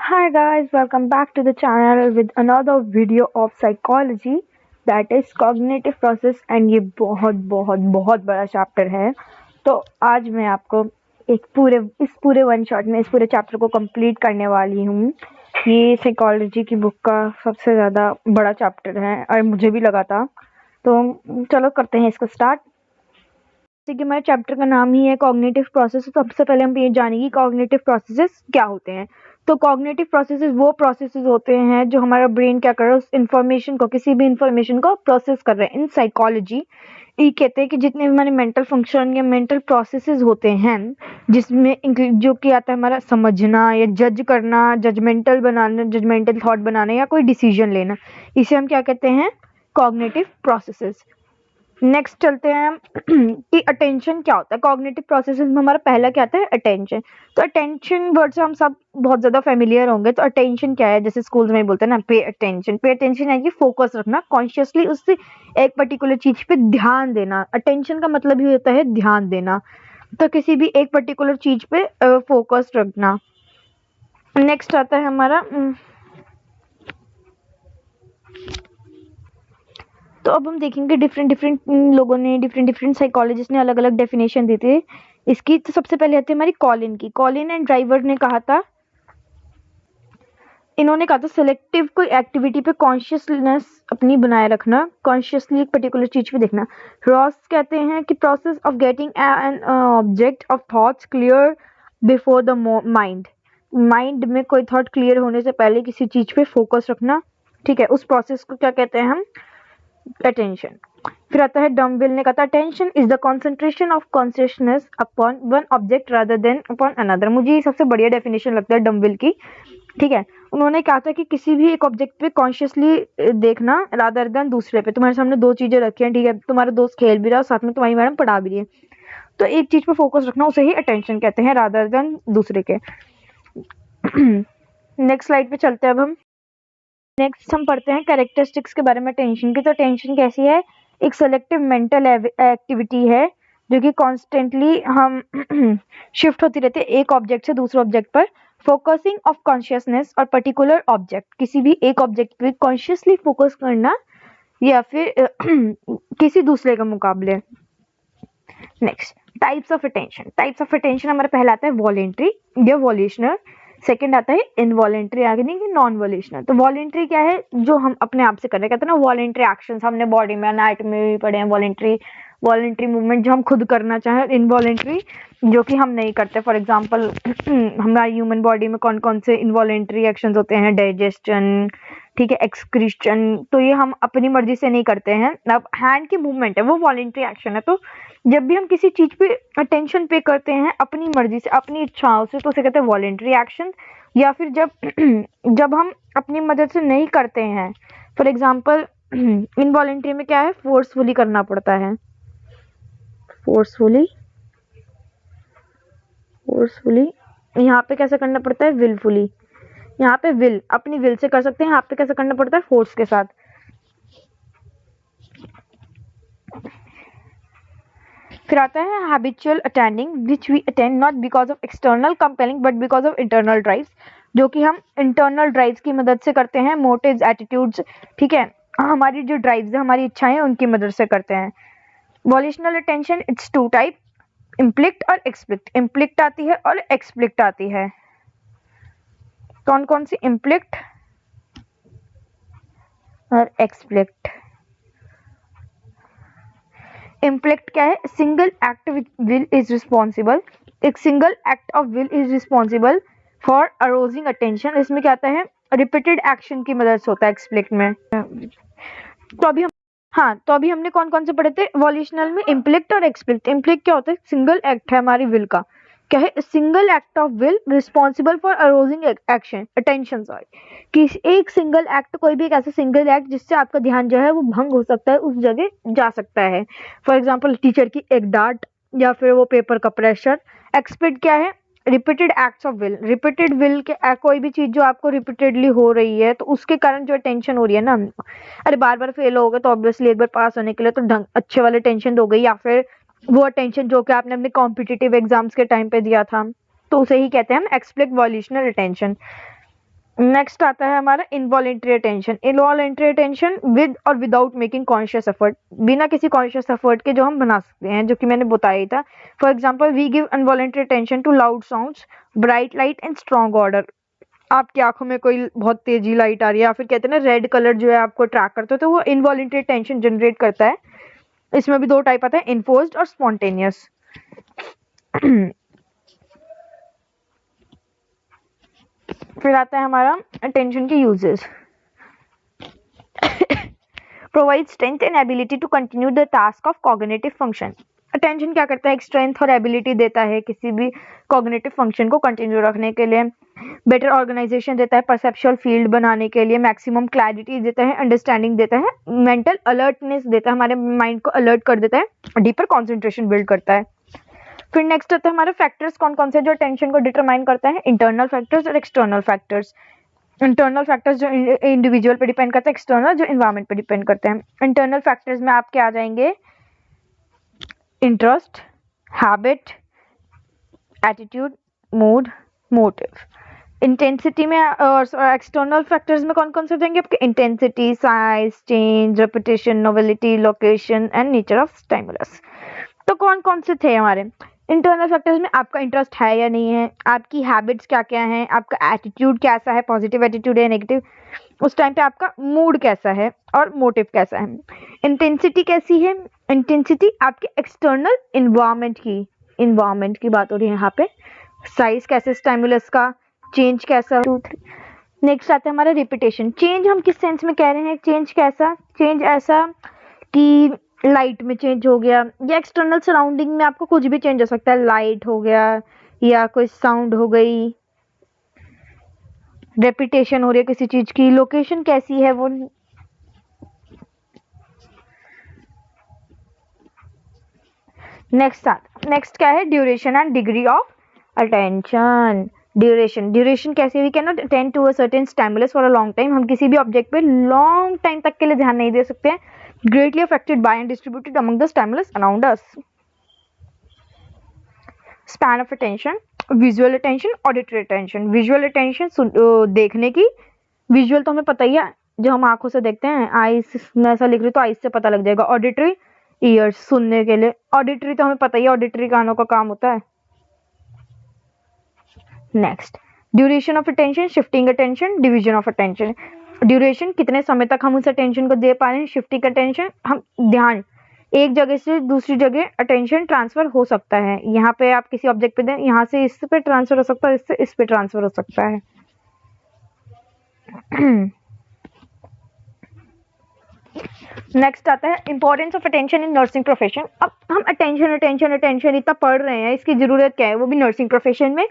Hi guys, welcome back to the channel with another video of psychology that is cognitive process and ये बहुत बहुत बहुत बड़ा chapter है। तो आज मैं आपको इस पूरे वन शॉट में इस पूरे चैप्टर को कंप्लीट करने वाली हूँ। ये साइकोलॉजी की बुक का सबसे ज़्यादा बड़ा चैप्टर है और मुझे भी लगा था। तो चलो करते हैं इसको स्टार्ट। जैसे कि हमारे चैप्टर का नाम ही है कॉग्निटिव प्रोसेस, तो सबसे पहले हम ये जानेंगे कॉग्निटिव प्रोसेसेस क्या होते हैं। तो कॉग्निटिव प्रोसेसेस वो प्रोसेसेस होते हैं जो हमारा ब्रेन क्या कर रहा है, उस इंफॉर्मेशन को, किसी भी इंफॉर्मेशन को प्रोसेस कर रहे हैं। इन साइकोलॉजी ये कहते हैं कि जितने हमारे मेंटल फंक्शन या मेंटल प्रोसेसेस होते हैं, जिसमें जो कि आता है हमारा समझना या जज करना, जजमेंटल थॉट बनाना या कोई डिसीजन लेना, इसे हम क्या कहते हैं, कॉग्निटिव प्रोसेसेस। नेक्स्ट चलते हैं हम कि अटेंशन क्या होता है। कॉग्निटिव प्रोसेसेस में हमारा पहला क्या आता है, अटेंशन। तो अटेंशन वर्ड से हम सब बहुत ज्यादा फेमिलियर होंगे। तो अटेंशन क्या है, जैसे स्कूल्स में बोलते हैं ना, पे अटेंशन। पे अटेंशन है कि फोकस रखना, कॉन्शियसली उस एक पर्टिकुलर चीज पे ध्यान देना। अटेंशन का मतलब ही होता है ध्यान देना, तो किसी भी एक पर्टिकुलर चीज पे फोकस रखना। नेक्स्ट आता है हमारा तो अब हम देखेंगे डिफरेंट लोगों ने, डिफरेंट साइकोलॉजिस्ट ने अलग अलग डेफिनेशन दी थी इसकी। तो सबसे पहले आती है हमारी कॉलिन की। कॉलिन एंड ड्राइवर ने कहा था, इन्होंने कहा था सिलेक्टिव कोई एक्टिविटी पे कॉन्शियसनेस अपनी बनाए रखना, कॉन्शियसली एक पर्टिकुलर चीज पे देखना। रॉस कहते हैं कि process of getting an object of thoughts clear before the mind. Mind में कोई थॉट क्लियर होने से पहले किसी चीज पे फोकस रखना, ठीक है, उस प्रोसेस को क्या कहते हैं हम, अटेंशन। फिर आता है डम्बिल ने कहा था, attention is the concentration of consciousness upon one object rather than upon another. मुझे ये सबसे बढ़िया डेफिनेशन लगता है डम्बिल की, ठीक है। उन्होंने कहा था कि किसी भी एक ऑब्जेक्ट पे कॉन्शियसली देखना रादर देन दूसरे पे। तुम्हारे सामने दो चीजें रखी हैं, ठीक है, तुम्हारा दोस्त खेल भी रहा है साथ में तुम्हारी मैडम पढ़ा भी रही है, तो एक चीज पे फोकस रखना उसे ही अटेंशन कहते हैं रादर देन दूसरे के। नेक्स्ट स्लाइड पे चलते हैं अब हम। नेक्स्ट हम पढ़ते हैं कैरेक्टरिस्टिक्स के बारे में टेंशन की। तो टेंशन कैसी है, एक सेलेक्टिव मेंटल एक्टिविटी है जो कि कॉन्स्टेंटली हम शिफ्ट होती रहती है एक ऑब्जेक्ट से दूसरे ऑब्जेक्ट पर। फोकसिंग ऑफ कॉन्शियसनेस और पर्टिकुलर ऑब्जेक्ट, किसी भी एक ऑब्जेक्ट पे कॉन्शियसली फोकस करना या फिर किसी दूसरे के मुकाबले। Next types of attention. Types of attention हमारा पहला आता है वॉलेंट्री या वॉल्यूशनल। सेकंड आता है इनवॉलेंट्री, आगे नहीं कि नॉन वॉल्यूशनल। तो वॉलेंट्री क्या है, जो हम अपने आप से कर रहे हैं, कहते हैं ना वॉलेंट्री एक्शंस, हमने बॉडी में एनाटॉमी में भी पढ़े हैं वॉलेंट्री वॉलेंट्री मूवमेंट जो हम खुद करना चाहें। इनवॉलेंट्री जो कि हम नहीं करते। फॉर एग्जांपल हमारी ह्यूमन बॉडी में कौन कौन से इनवॉलेंट्री एक्शंस होते हैं, डाइजेशन, ठीक है, एक्सक्रीशन, तो ये हम अपनी मर्जी से नहीं करते हैं। अब हैंड की मूवमेंट है वो वॉलेंट्री एक्शन है। तो जब भी हम किसी चीज पे अटेंशन पे करते हैं अपनी मर्जी से, अपनी इच्छाओं से, तो उसे कहते हैं वॉलेंट्री एक्शन। या फिर जब जब हम अपनी मदद से नहीं करते हैं, फॉर एग्जांपल इनवॉलेंट्री में क्या है, फोर्सफुली करना पड़ता है। फोर्सफुली फोर्सफुली यहाँ पे कैसे करना पड़ता है, विलफुली। यहाँ पे विल, अपनी विल से कर सकते हैं, यहाँ पे कैसे करना पड़ता है, फोर्स के साथ। फिर आता है habitual attending, which we attend not because of external compelling but because of internal drives, जो कि हम इंटरनल ड्राइव्स की मदद से करते हैं। मोटिव्स, एटीट्यूड्स, ठीक है, हमारी जो ड्राइव्स है, हमारी इच्छाएं हैं, उनकी मदद से करते हैं। वॉल्यूशनल अटेंशन इट्स टू टाइप, इम्प्लिक्ट और एक्सप्लिक्ट। इम्प्लिक्ट आती है और एक्सप्लिक्ट आती है। कौन कौन सी, इम्प्लिक्ट और एक्सप्लिक्ट। इम्प्लिक्ट क्या है, single act will is responsible, एक single act of will is responsible for arousing attention. इसमें क्या आता है, रिपीटेड एक्शन की मदद से होता है एक्सप्लिक्ट में। तो अभी हम, हाँ, तो अभी हमने कौन कौन से पढ़े थे वॉल्यूशनल में, इम्प्लिक्ट और एक्सप्लिक्ट। इम्प्लिक्ट क्या होता है, सिंगल एक्ट है हमारी विल का, क्या है, single act of will responsible for arousing action attention, sorry, कि एक सिंगल एक्ट, कोई भी एक ऐसा सिंगल एक्ट जिससे आपका ध्यान जो है वो भंग हो सकता है, उस जगह जा सकता है। फॉर एग्जाम्पल टीचर की एक डांट या फिर वो पेपर का प्रेशर। एक्सप्लिक्ट क्या है, repeated acts of will. Repeated will के कोई भी चीज जो आपको रिपीटेडली हो रही है, तो उसके कारण जो टेंशन हो रही है ना, अरे बार बार फेल हो गए तो ऑब्वियसली एक बार पास होने के लिए तो ढंग अच्छे वाले टेंशन हो गई, या फिर वो अटेंशन जो कि आपने अपने कॉम्पिटिटिव एग्जाम्स के टाइम पे दिया था, तो उसे ही कहते हैं हम एक्सप्लिक्ट वॉल्यूशनल अटेंशन। नेक्स्ट आता है हमारा involuntary attention. Involuntary attention with और विदाउट मेकिंग कॉन्शियस एफर्ट, बिना किसी कॉन्शियस एफर्ट के जो हम बना सकते हैं, जो कि मैंने बताया था। For example, we give involuntary attention to loud sounds, bright light and strong odour. आपकी आंखों में कोई बहुत तेजी लाइट आ रही है, या फिर कहते हैं ना रेड कलर जो है आपको अट्रैक्ट करता है, तो वो इनवॉलेंट्री अटेंशन जनरेट करता है। इसमें भी दो टाइप आता है, इन्फोर्स्ड और स्पॉन्टेनियस। फिर आता है हमारा अटेंशन के uses. Provide strength and ability to continue the task of cognitive function. Attention क्या करता है? एक स्ट्रेंथ और एबिलिटी देता है किसी भी कॉग्निटिव फंक्शन को कंटिन्यू रखने के लिए। बेटर ऑर्गेनाइजेशन देता है परसेप्चुअल फील्ड बनाने के लिए। मैक्सिमम क्लैरिटी देता है, अंडरस्टैंडिंग देता है, मेंटल अलर्टनेस देता है, हमारे माइंड को अलर्ट कर देता है, डीपर कॉन्सेंट्रेशन बिल्ड करता है। फिर नेक्स्ट आता है हमारे फैक्टर्स कौन कौन से जो टेंशन को डिटरमाइन करता है। इंटरनल फैक्टर्स और एक्सटर्नल फैक्टर्स। इंटरनल फैक्टर्स जो इंडिविजुअल पे डिपेंड करते हैं, एक्सटर्नल जो इन्वायरमेंट पे डिपेंड करते हैं। इंटरनल फैक्टर्स में आपके आ जाएंगे interest, habit, attitude, mood, motive. Intensity में और एक्सटर्नल फैक्टर्स में कौन कौन से जाएंगे आपके? Intensity, size, change, repetition, novelty, location and nature of stimulus. तो कौन कौन से थे हमारे इंटरनल फैक्टर्स में? आपका इंटरेस्ट है या नहीं है, आपकी हैबिट्स क्या क्या हैं, आपका एटीट्यूड कैसा है, पॉजिटिव एटीट्यूड है नेगेटिव, उस टाइम पे आपका मूड कैसा है और मोटिव कैसा है। इंटेंसिटी कैसी है? इंटेंसिटी आपके एक्सटर्नल इन्वायरमेंट की बात हो रही है यहाँ पे। साइज कैसे स्टिमुलस का, चेंज कैसा। 2 3 नेक्स्ट आता है हमारा रिपीटेशन। चेंज हम किस सेंस में कह रहे हैं? चेंज कैसा? चेंज ऐसा कि लाइट में चेंज हो गया, या एक्सटर्नल सराउंडिंग में आपको कुछ भी चेंज हो सकता है, लाइट हो गया या कोई साउंड हो गई, रेपिटेशन हो रही है किसी चीज की। लोकेशन कैसी है वो। नेक्स्ट क्या है? Duration and degree of attention. Duration कैसे? We can not attend to a certain stimulus for a long time. हम किसी भी ऑब्जेक्ट पे लॉन्ग टाइम तक के लिए ध्यान नहीं दे सकते हैं। Greatly affected by and distributed among the stimulus around us. Span of attention, visual attention, auditory attention. Visual attention देखने की। विजुअल तो हमें पता ही है, जो हम आंखों से देखते हैं, आईज में ऐसा लिख रही तो आईज से पता लग जाएगा। ऑडिटरी, ईयर्स सुनने के लिए। ऑडिटरी तो हमें पता ही है, ऑडिटरी कानों का काम होता है। Next, duration of attention, shifting attention, division of attention. Duration कितने समय तक हम उस अटेंशन को दे पा रहे हैं। शिफ्टिंग अटेंशन, हम ध्यान एक जगह से दूसरी जगह अटेंशन ट्रांसफर हो सकता है। यहाँ पे आप किसी ऑब्जेक्ट पे दें, यहाँ से इस पे ट्रांसफर हो सकता है, इससे इस पे ट्रांसफर हो सकता है। नेक्स्ट आता है importance of attention in nursing profession. अब हम अटेंशन इतना पढ़ रहे हैं, इसकी जरूरत क्या है, वो भी नर्सिंग प्रोफेशन में।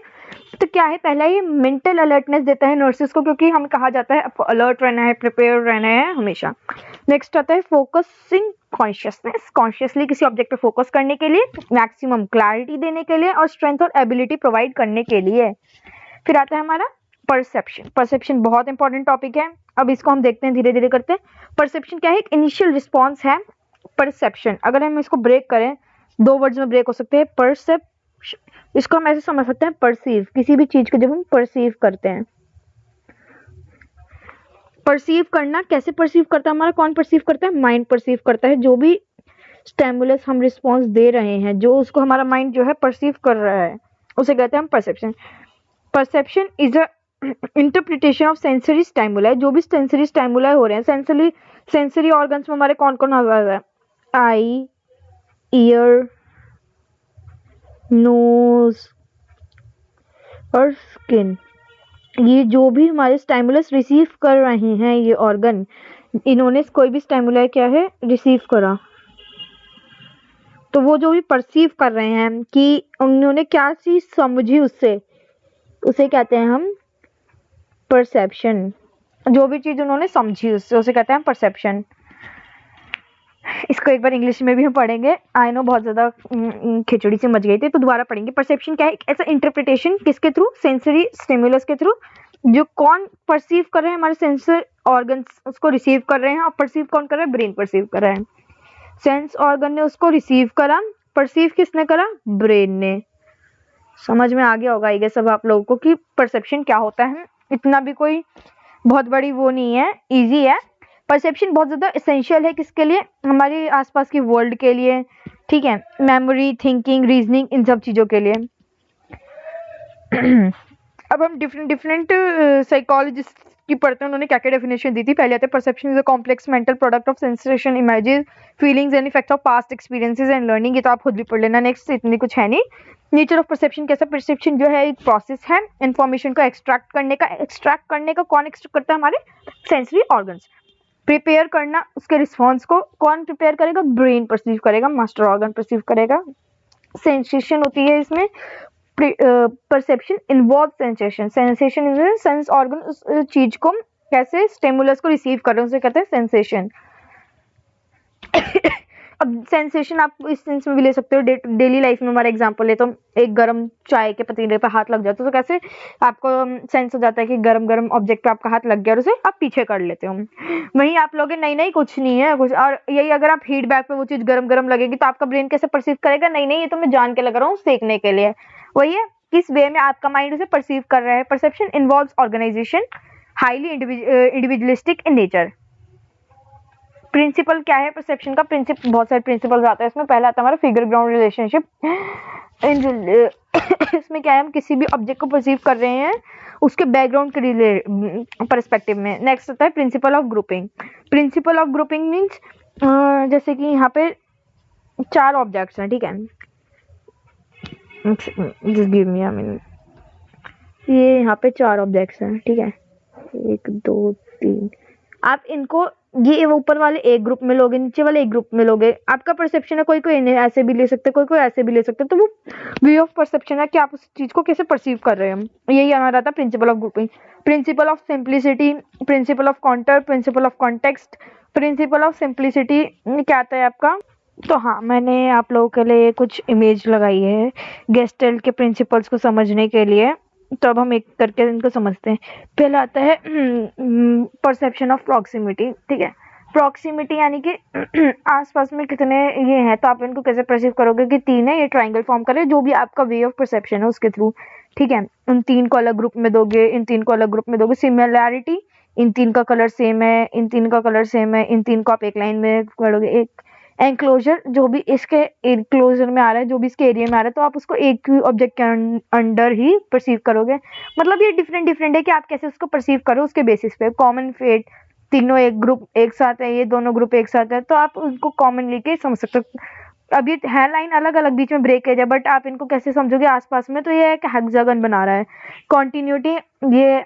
तो क्या है? पहला ये मेंटल अलर्टनेस देता है नर्सेस को, क्योंकि हमें कहा जाता है आपको अलर्ट रहना है, प्रिपेयर रहना है हमेशा। नेक्स्ट आता है फोकसिंग कॉन्शियसनेस, कॉन्शियसली किसी ऑब्जेक्ट पे फोकस करने के लिए, मैक्सिमम क्लैरिटी देने के लिए और स्ट्रेंथ और एबिलिटी प्रोवाइड करने के लिए। फिर आता है हमारा परसेप्शन। परसेप्शन बहुत इंपॉर्टेंट टॉपिक है, अब इसको हम देखते हैं, धीरे धीरे करते हैं। परसेप्शन क्या है? एक इनिशियल रिस्पॉन्स है परसेप्शन। अगर हम इसको ब्रेक करें, 2 वर्ड्स में ब्रेक हो सकते हैं। परसेप्शन, इसको हम ऐसे समझ सकते हैं, परसीव, किसी भी चीज को जब हम परसीव करते हैं। परसीव करना, कैसे परसीव करता है हमारा? कौन परसीव करता है? माइंड परसीव करता है। जो भी स्टिमुलस हम रिस्पॉन्स दे रहे हैं, जो उसको हमारा माइंड जो है परसीव कर रहा है, उसे कहते हैं हम perception. Perception is a interpretation of sensory stimuli. जो भी सेंसरी स्टिमुलाई हो रहे हैं, सेंसरी ऑर्गन्स में हमारे कौन कौन आ रहा है? आई, ईयर, नोज और स्किन। ये जो भी हमारे स्टिमुलस रिसीव कर रहे हैं, ये ऑर्गन, इन्होंने कोई भी स्टिमुलाई क्या है? रिसीव करा, तो वो जो भी परसीव कर रहे हैं कि उन्होंने क्या चीज समझी उससे, उसे कहते हैं हम परसेप्शन। जो भी चीज उन्होंने समझी उससे, उसे कहते हैं परसेप्शन। इसको एक बार इंग्लिश में भी हम पढ़ेंगे। आई नो बहुत ज्यादा खिचड़ी से मच गई थी, तो दोबारा पढ़ेंगे। परसेप्शन क्या है? एक ऐसा इंटरप्रिटेशन, किसके थ्रू? सेंसरी स्टिमुलस के थ्रू। जो कौन परसीव कर रहे हैं? हमारे सेंसर ऑर्गन्स उसको रिसीव कर रहे हैं, और परसीव कौन कर रहा है? ब्रेन परसीव कर रहा है। सेंस ऑर्गन ने उसको रिसीव करा, परसीव किसने करा? ब्रेन ने। समझ में आ गया होगा ये सब आप लोगों को कि परसेप्शन क्या होता है। इतना भी कोई बहुत बड़ी वो नहीं है, इजी है। परसेप्शन बहुत ज़्यादा एसेंशियल है किसके लिए, हमारे आसपास की वर्ल्ड के लिए, ठीक है, मेमोरी, थिंकिंग, रीजनिंग, इन सब चीज़ों के लिए। अब हम डिफरेंट डिफरेंट साइकोलॉजिस्ट की पढ़ते हैं, उन्होंने क्या क्या डेफिनेशन दी थी। पहले आते हैं perception is a complex mental product of sensation, images, feelings and effect of past experiences and learning. ये तो आप खुद भी पढ़ लेना। नेक्स्ट इतनी कुछ है नहीं। नेचर ऑफ परसेप्शन कैसा, परसेप्शन जो है एक प्रोसेस है इन्फॉर्मेशन को एक्सट्रैक्ट करने का कौन एक्सट्रैक्ट करता है, हमारे सेंसरी ऑर्गन्स। प्रिपेयर करना, उसके रिस्पॉन्स को कौन प्रिपेयर करेगा, ब्रेन परसीव करेगा, मास्टर ऑर्गन परसीव करेगा। सेंसेशन होती है इसमें, perception involve sensation, sensation in sense organ उस चीज को कैसे स्टिमुलस को रिसीव कर रहे हैं उसे कहते हैं सेंसेशन। अब सेंसेशन आप इस सेंस में भी ले सकते हो, डेली लाइफ में हमारा एग्जांपल है तो एक गरम चाय के पतीले पे हाथ लग जाता है तो कैसे आपको सेंस हो जाता है कि गरम गरम ऑब्जेक्ट पे आपका हाथ लग गया और उसे आप पीछे कर लेते हो। वहीं आप लोग नहीं नहीं कुछ नहीं है कुछ, और यही अगर आप हीट बैग पे वो चीज गरम गरम लगेगी तो आपका ब्रेन कैसे परसीव करेगा, नहीं नहीं ये तो मैं जान के लग रहा हूँ सेकने के लिए। वही है किस वे में आपका माइंड उसे परसीव कर रहा है। Perception involves organisation, highly individualistic in nature. Principle क्या है परसेप्शन का, प्रिंसिपल बहुत सारे प्रिंसिपल्स आते हैं इसमें। पहला आता है हमारा फिगर ग्राउंड रिलेशनशिप। इसमें क्या है, हम किसी भी ऑब्जेक्ट को परसीव कर रहे हैं उसके बैकग्राउंड के परस्पेक्टिव में। नेक्स्ट आता है principle of grouping. Principle of grouping means जैसे कि यहाँ पे 4 ऑब्जेक्ट्स हैं, ठीक है, just give me a minute. ये यहाँ पे 4 ऑब्जेक्ट्स हैं, ठीक है, 1 2 3। आप इनको ये ऊपर वाले एक ग्रुप में लोगे, नीचे वाले एक ग्रुप में लोगे। आपका परसेप्शन है, कोई कोई इन्हें ऐसे भी ले सकते, कोई कोई ऐसे भी ले सकते, तो वो वे ऑफ परसेप्शन है कि आप उस चीज को कैसे परसीव कर रहे हैं। यही हमारा था principle of grouping. Principle of simplicity, principle of counter, principle of context. Principle of simplicity क्या आता है आपका, तो हाँ मैंने आप लोगों के लिए कुछ इमेज लगाई है गेस्टेल्ट के प्रिंसिपल्स को समझने के लिए, तो अब हम एक करके इनको समझते हैं। पहला आता है परसेप्शन ऑफ प्रॉक्सिमिटी, ठीक है। प्रॉक्सिमिटी यानी कि आसपास में कितने ये हैं, तो आप इनको कैसे परसीव करोगे कि 3 है, ये ट्राइंगल फॉर्म करे, जो भी आपका वे ऑफ परसेप्शन है उसके थ्रू, ठीक है। उन 3 को अलग ग्रुप में दोगे, इन 3 को अलग ग्रुप में दोगे। सिमिलैरिटी, इन 3 का कलर सेम है, इन 3 का कलर सेम है, इन 3 को आप एक लाइन में पढ़ोगे। एक एंक्लोजर, जो भी इसके एंक्लोजर में आ रहा है, जो भी इसके एरिया में आ रहा है, तो आप उसको एक ऑब्जेक्ट के अंडर ही परसीव करोगे। मतलब ये डिफरेंट डिफरेंट है कि आप कैसे उसको परसीव करो उसके बेसिस पे। कॉमन फेट, तीनों एक ग्रुप एक साथ है, ये दोनों ग्रुप एक साथ है, तो आप उनको कॉमन लेके समझ सकते हो। अब ये है लाइन अलग अलग, बीच में ब्रेकेज है, बट आप इनको कैसे समझोगे आसपास में, तो ये एक हेक्सागन बना रहा है। कॉन्टिन्यूटी, ये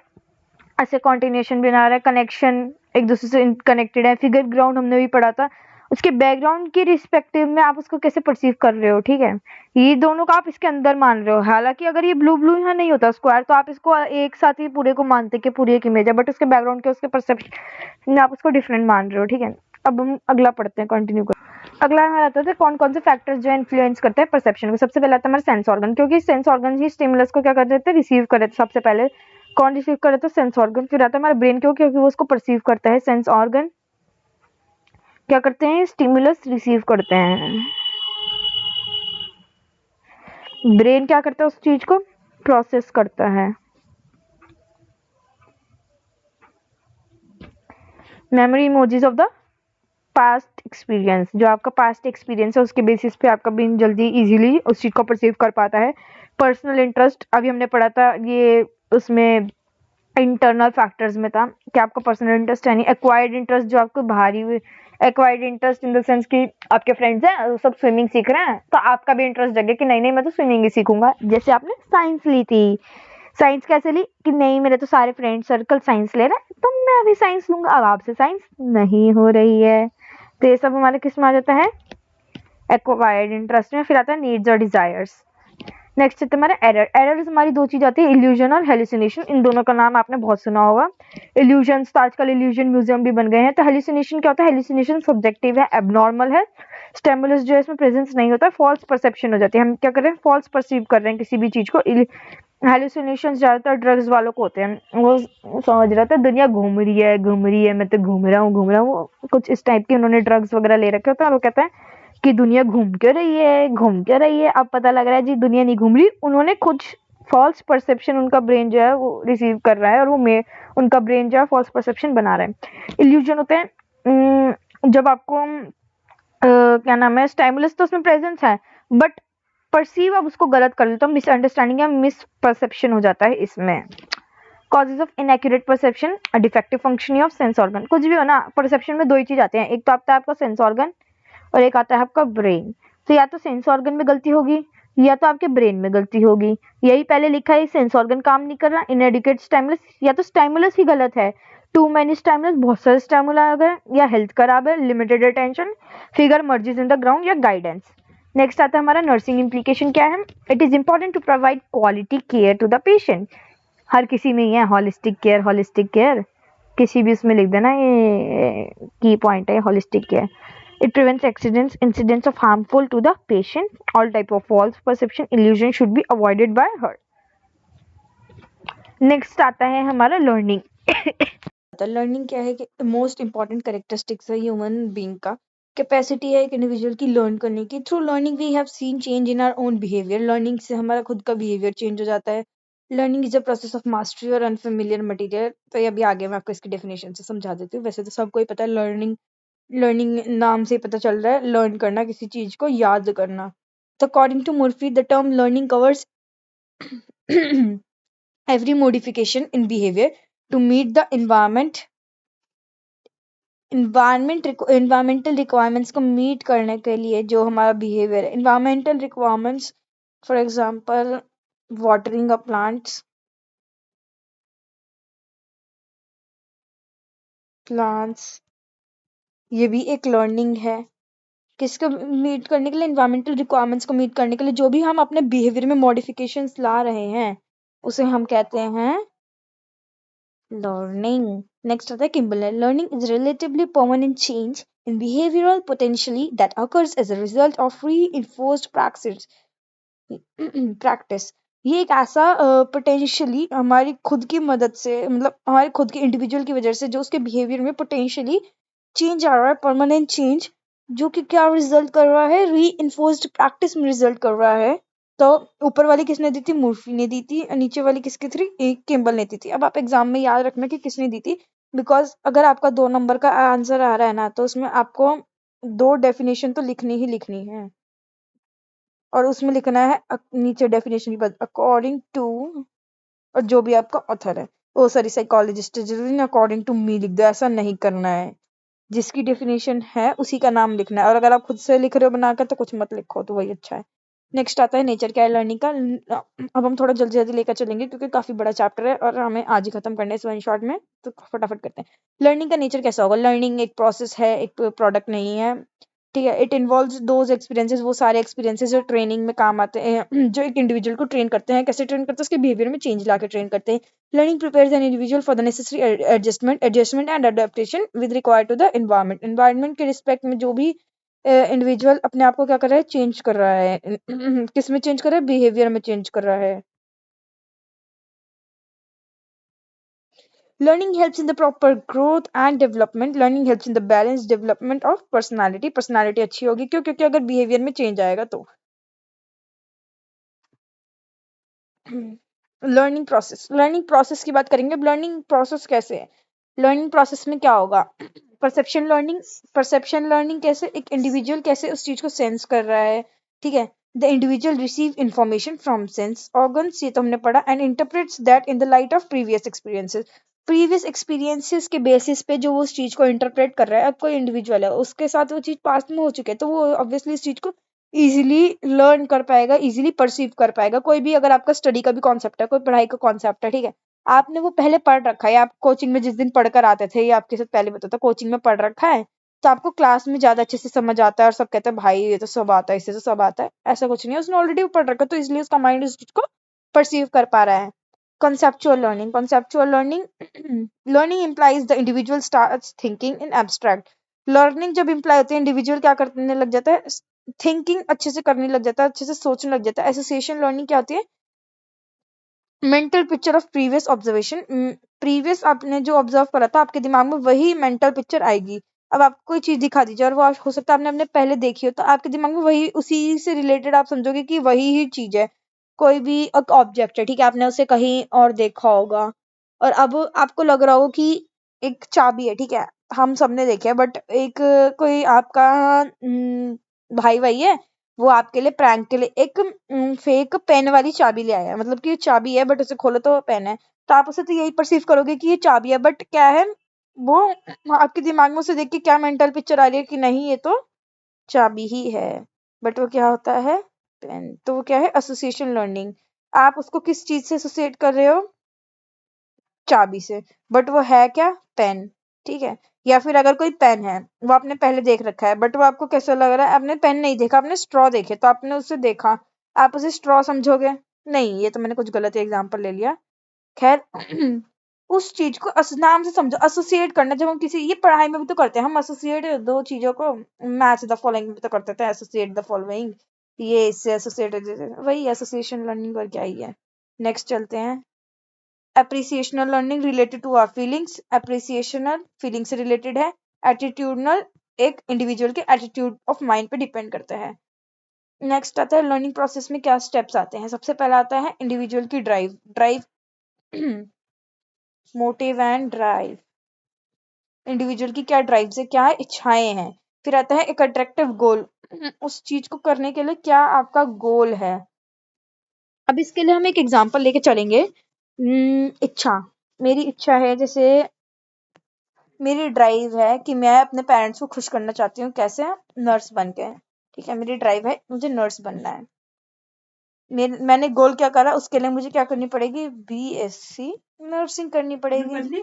ऐसे कॉन्टिन्यूशन बना रहा है, कनेक्शन एक दूसरे से कनेक्टेड है। फिगर ग्राउंड हमने भी पढ़ा था, उसके बैकग्राउंड के रिस्पेक्टिव में आप उसको कैसे परसीव कर रहे हो, ठीक है। ये दोनों का आप इसके अंदर मान रहे हो, हालांकि अगर ये ब्लू ब्लू यहाँ नहीं होता स्क्वायर, तो आप इसको एक साथ ही पूरे को मानते कि पूरी एक इमेज है, बट उसके बैकग्राउंड के उसके परसेप्शन में आप उसको डिफरेंट मान रहे हो, ठीक है। अब हम अगला पढ़ते हैं, कंटिन्यू कर। अगला हमारा आता है कौन कौन से फैक्टर्स जो इन्फ्लुएंस करते हैं परसेप्शन को। सबसे पहले आता है हमारा सेंस ऑर्गन, क्योंकि सेंस ऑर्गन ही स्टिमुलस को क्या कर देते हैं, रिसीव कर देते हैं। सबसे पहले कौन रिसीव कर देता है, सेंस ऑर्गन। फिर आता है हमारा ब्रेन, क्योंकि वो उसको परसीव करता है। सेंस ऑर्गन क्या करते हैं, स्टिमुलस रिसीव करते हैं। ब्रेन क्या करता है, उस चीज को प्रोसेस करता है। Memory emojis of the past experience, जो आपका पास्ट एक्सपीरियंस है उसके बेसिस पे आपका ब्रेन जल्दी इजीली उस चीज को परसीव कर पाता है। पर्सनल इंटरेस्ट, अभी हमने पढ़ा था, ये उसमें इंटरनल फैक्टर्स में था कि आपका पर्सनल इंटरेस्ट यानी एक्वायर्ड इंटरेस्ट, जो आपको बाहरी acquired interest in the sense कि आपके फ्रेंड्स हैं सब स्विमिंग सीख रहे हैं, तो आपका भी इंटरेस्ट जगे कि नहीं नहीं मैं तो स्विमिंग ही सीखूंगा। जैसे आपने साइंस ली थी, साइंस कैसे ली कि नहीं मेरे तो सारे फ्रेंड सर्कल साइंस ले रहे हैं तो मैं भी साइंस लूंगा, अब आपसे साइंस नहीं हो रही है, तो ये सब हमारे किस में आ जाता है, एक्वायर्ड इंटरेस्ट में। फिर आता है नीड्स और डिजायर्स। नेक्स्ट है तुम्हारा एरर। एरर्स हमारी 2 चीज आती है, इल्यूजन और हेलुसिनेशन। इन दोनों का नाम आपने बहुत सुना होगा। इल्यूजन्स तो आजकल इल्यूजन म्यूजियम भी बन गए हैं। तो हेलुसिनेशन क्या होता है, हेलुसिनेशन सब्जेक्टिव है, एबनॉर्मल है, स्टिमुलस जो है इसमें प्रेजेंस नहीं होता, फॉल्स परसेप्शन हो जाती है। हम क्या कर रहे हैं, फॉल्स परसीव कर रहे हैं किसी भी चीज को। हेलुसिनेशन ज्यादातर ड्रग्स वालों को होते हैं, वो समझ रहा था दुनिया घूम रही है, मैं तो घूम रहा हूँ, कुछ इस टाइप के उन्होंने ड्रग्स वगैरह ले रखे होते हैं, और वो कहते हैं कि दुनिया घूम क्यों रही है, अब पता लग रहा है जी दुनिया नहीं घूम रही, उन्होंने कुछ फॉल्स परसेप्शन उनका ब्रेन जो है वो रिसीव कर रहा है और वो उनका ब्रेन जो है फॉल्स परसेप्शन बना रहा है। इल्यूजन होते हैं जब आपको क्या नाम है, स्टाइमुलस तो उसमें प्रेजेंस है बट परसीव आप उसको गलत कर लेते हो, मिसअंडरस्टैंडिंग या मिस परसेप्शन हो जाता है इसमें। Causes of inaccurate perception, defective functioning of sense organ. कुछ भी हो ना, परसेप्शन में दो ही चीज आते हैं, एक तो आता है आपका सेंस ऑर्गन और एक आता है आपका ब्रेन। तो या तो सेंस ऑर्गन में गलती होगी या तो आपके ब्रेन में गलती होगी। यही पहले लिखा है, सेंस ऑर्गन काम नहीं कर रहा, इनएडिक्वेट स्टाइमुलस, या तो स्टाइमुलस ही गलत है, टू मैनी स्टाइमुलस, बहुत सारे स्टाइमुला आ गए, या हेल्थ खराब है, limited attention, figure merges in the ground, या गाइडेंस। नेक्स्ट आता है हमारा नर्सिंग इम्प्लीकेशन क्या है। It is important to provide quality care to the patient. हर किसी में ही है होलिस्टिक केयर, होलिस्टिक केयर किसी भी उसमें लिख देना, ये की पॉइंट है holistic care. It prevents accidents, incidents of harmful to the patient. All type of false perception, illusion should be avoided by her. Next आता है हमारा learning. लर्निंग क्या है कि मोस्ट इंपॉर्टेंट कैरेक्टरिस्टिक्स है ह्यूमन बीइंग का। Capacity है एक इंडिविजुअल की लर्न करने की। Through learning we have seen change in our own behaviour. Learning से हमारा खुद का बिहेवियर चेंज हो जाता है। Learning is a process of mastery और अनफेमिलियर मटेरियल। तो ये अभी आगे मैं आपको इसकी डेफिनेशन से समझा देती हूँ। वैसे तो सबको ही पता है, लर्निंग लर्निंग नाम से ही पता चल रहा है, लर्न करना, किसी चीज को याद करना। तो according to Murphy the term learning covers every modification in behavior to meet the environmental requirements को मीट करने के लिए जो हमारा बिहेवियर है। Environmental requirements for example watering a plants, ये भी एक लर्निंग है। किसको मीट करने के लिए? इन्वायरमेंटल रिक्वायरमेंट्स को मीट करने के लिए जो भी हम अपने बिहेवियर में मॉडिफिकेशंस ला रहे हैं उसे हम कहते हैं लर्निंग। नेक्स्ट आता है Kimbler. Learning is relatively permanent change in behavioral potentially that occurs as a result of reinforced practice। ये एक ऐसा पोटेंशियली हमारी खुद की मदद से, मतलब हमारे खुद के इंडिविजुअल की वजह से जो उसके बिहेवियर में पोटेंशियली चेंज आ रहा है, परमानेंट चेंज, जो कि क्या रिजल्ट कर रहा है? री प्रैक्टिस में रिजल्ट कर रहा है। तो ऊपर वाली किसने दी थी? मुर्फी ने दी थी। और नीचे वाली किसकी थी? एक किम्बल ने दी थी। अब आप एग्जाम में याद रखना कि किसने दी थी, बिकॉज अगर आपका 2 नंबर का आंसर आ रहा है ना, तो उसमें आपको 2 डेफिनेशन तो लिखनी ही लिखनी है और उसमें लिखना है नीचे डेफिनेशन के बाद अकॉर्डिंग टू, और जो भी आपका ऑथर है, ओ सॉरी साइकोलॉजिस्ट, जरूरी ना अकॉर्डिंग टू मी लिख दो, ऐसा नहीं करना है। जिसकी डेफिनेशन है उसी का नाम लिखना है, और अगर आप खुद से लिख रहे हो बनाकर तो कुछ मत लिखो, तो वही अच्छा है। नेक्स्ट आता है नेचर क्या है लर्निंग का। अब हम थोड़ा जल्दी जल्दी लेकर चलेंगे क्योंकि काफी बड़ा चैप्टर है और हमें आज ही खत्म करना है इस वन शॉट में, तो फटाफट करते हैं। लर्निंग का नेचर कैसा होगा? लर्निंग एक प्रोसेस है, एक प्रोडक्ट नहीं है, ठीक है। इट इन्वॉल्व्स दोज एक्सपीरियंसेस, वो सारे एक्सपीरियंसेस जो ट्रेनिंग में काम आते हैं, जो एक इंडिविजुअल को ट्रेन करते हैं। कैसे ट्रेन करते हैं? उसके बिहेवियर में चेंज लाके ट्रेन करते हैं। Learning prepares an individual for the necessary adjustment and adaptation with required to the environment. Environment के रिस्पेक्ट में जो भी इंडिविजुअल अपने आप को क्या कर रहा है? चेंज कर रहा है। किस में चेंज कर रहा है? बिहेवियर में चेंज कर रहा है। Learning helps in the proper growth and development. Learning helps in the balanced development of personality. Personality अच्छी होगी क्यों? क्योंकि अगर बिहेवियर में चेंज आएगा तो। लर्निंग प्रोसेस की बात करेंगे। लर्निंग प्रोसेस कैसे है? लर्निंग प्रोसेस में क्या होगा? परसेप्शन लर्निंग कैसे? एक इंडिविजुअल कैसे उस चीज को सेंस कर रहा है, ठीक है। The individual receive information from sense organs, ये तो हमने पढ़ा, and interprets that in the light of previous experiences के बेसिस पे जो वो उस चीज को इंटरप्रेट कर रहा है। अब कोई इंडिविजुअल है, उसके साथ वो चीज पास्ट में हो चुकी है, तो वो ऑब्वियसली इस चीज को इजीली लर्न कर पाएगा, इजीली परसीव कर पाएगा। कोई भी अगर आपका स्टडी का भी कॉन्सेप्ट है, कोई पढ़ाई का कॉन्सेप्ट है, ठीक है, आपने वो पहले पढ़ रखा है, आप कोचिंग में जिस दिन पढ़कर आते थे, ये आपके साथ पहले बताता, कोचिंग में पढ़ रखा है, तो आपको क्लास में ज्यादा अच्छे से समझ आता है और सब कहते हैं भाई ये तो सब आता है, इससे तो सब आता है। ऐसा कुछ नहीं है, उसने ऑलरेडी पढ़ रखा है, तो इसलिए उसका माइंड उस चीज को परसीव कर पा रहा है। Conceptual learning learning implies the individual starts thinking in abstract। Learning जब इम्प्लाई होती है, इंडिविजुअल क्या करने लग जाता है? थिंकिंग अच्छे से करने लग जाता है, अच्छे से सोचने लग जाता है। एसोसिएशन लर्निंग क्या होती है? Mental picture of previous observation. Previous आपने जो ऑब्जर्व करा था, आपके दिमाग में वही मेंटल पिक्चर आएगी। अब आपको कोई चीज दिखा दीजिए और वो हो सकता है आपने अपने पहले देखी हो, तो आपके दिमाग में वही, उसी से रिलेटेड आप समझोगे कि वही ही चीज है। कोई भी एक ऑब्जेक्ट है, ठीक है, आपने उसे कहीं और देखा होगा और अब आपको लग रहा हो कि एक चाबी है, ठीक है, हम सबने देखे है, बट एक कोई आपका भाई भाई है, वो आपके लिए प्रैंक के लिए एक फेक पेन वाली चाबी ले आया है, मतलब कि ये चाबी है बट उसे खोलो तो पेन है, तो आप उसे तो यही परसीव करोगे कि ये चाबी है, बट क्या है वो आपके दिमाग में उसे देख के क्या मेंटल पिक्चर आ रही है कि नहीं ये तो चाबी ही है, बट वो क्या होता है पेन। तो वो क्या है एसोसिएशन लर्निंग। आप उसको किस चीज से एसोसिएट कर रहे हो, चाबी से, बट वो है क्या पेन, ठीक है। या फिर अगर कोई पेन है वो आपने पहले देख रखा है बट वो आपको कैसा लग रहा है, आपने पेन नहीं देखा, आपने स्ट्रॉ देखे, तो आपने उसे देखा, आप उसे स्ट्रॉ समझोगे नहीं, ये तो मैंने कुछ गलत एग्जांपल ले लिया, खैर उस चीज को नाम से समझो, एसोसिएट करना, जब हम किसी ये पढ़ाई में भी तो करते हैं हम, एसोसिएट दो चीजों को, मैच द फॉलोइंग भी तो करते थे, एसोसिएट द फॉलोइंग, ये इससे एसोसिएट, वही एसोसिएशन लर्निंग पर क्या ही है। नेक्स्ट चलते हैं, appreciational learning related to our feelings, appreciational feeling से रिलेटेड है, एटीट्यूडनल एक इंडिविजुअल के एटीट्यूड ऑफ माइंड पे डिपेंड करता है। नेक्स्ट आता है लर्निंग प्रोसेस में क्या स्टेप्स आते हैं, सबसे पहला आता है इंडिविजुअल की drive, motive and drive, individual की क्या ड्राइव से क्या इच्छाएं हैं। फिर आता है एक अट्रैक्टिव गोल, उस चीज को करने के लिए क्या आपका गोल है। अब इसके लिए हम एक एग्जांपल लेके चलेंगे। इच्छा, मेरी इच्छा है, जैसे मेरी ड्राइव है कि मैं अपने पेरेंट्स को खुश करना चाहती हूँ, कैसे, नर्स बन के, ठीक है, मेरी ड्राइव है मुझे नर्स बनना है। मैंने गोल क्या करा, उसके लिए मुझे क्या करनी पड़ेगी, बीएससी नर्सिंग करनी पड़ेगी,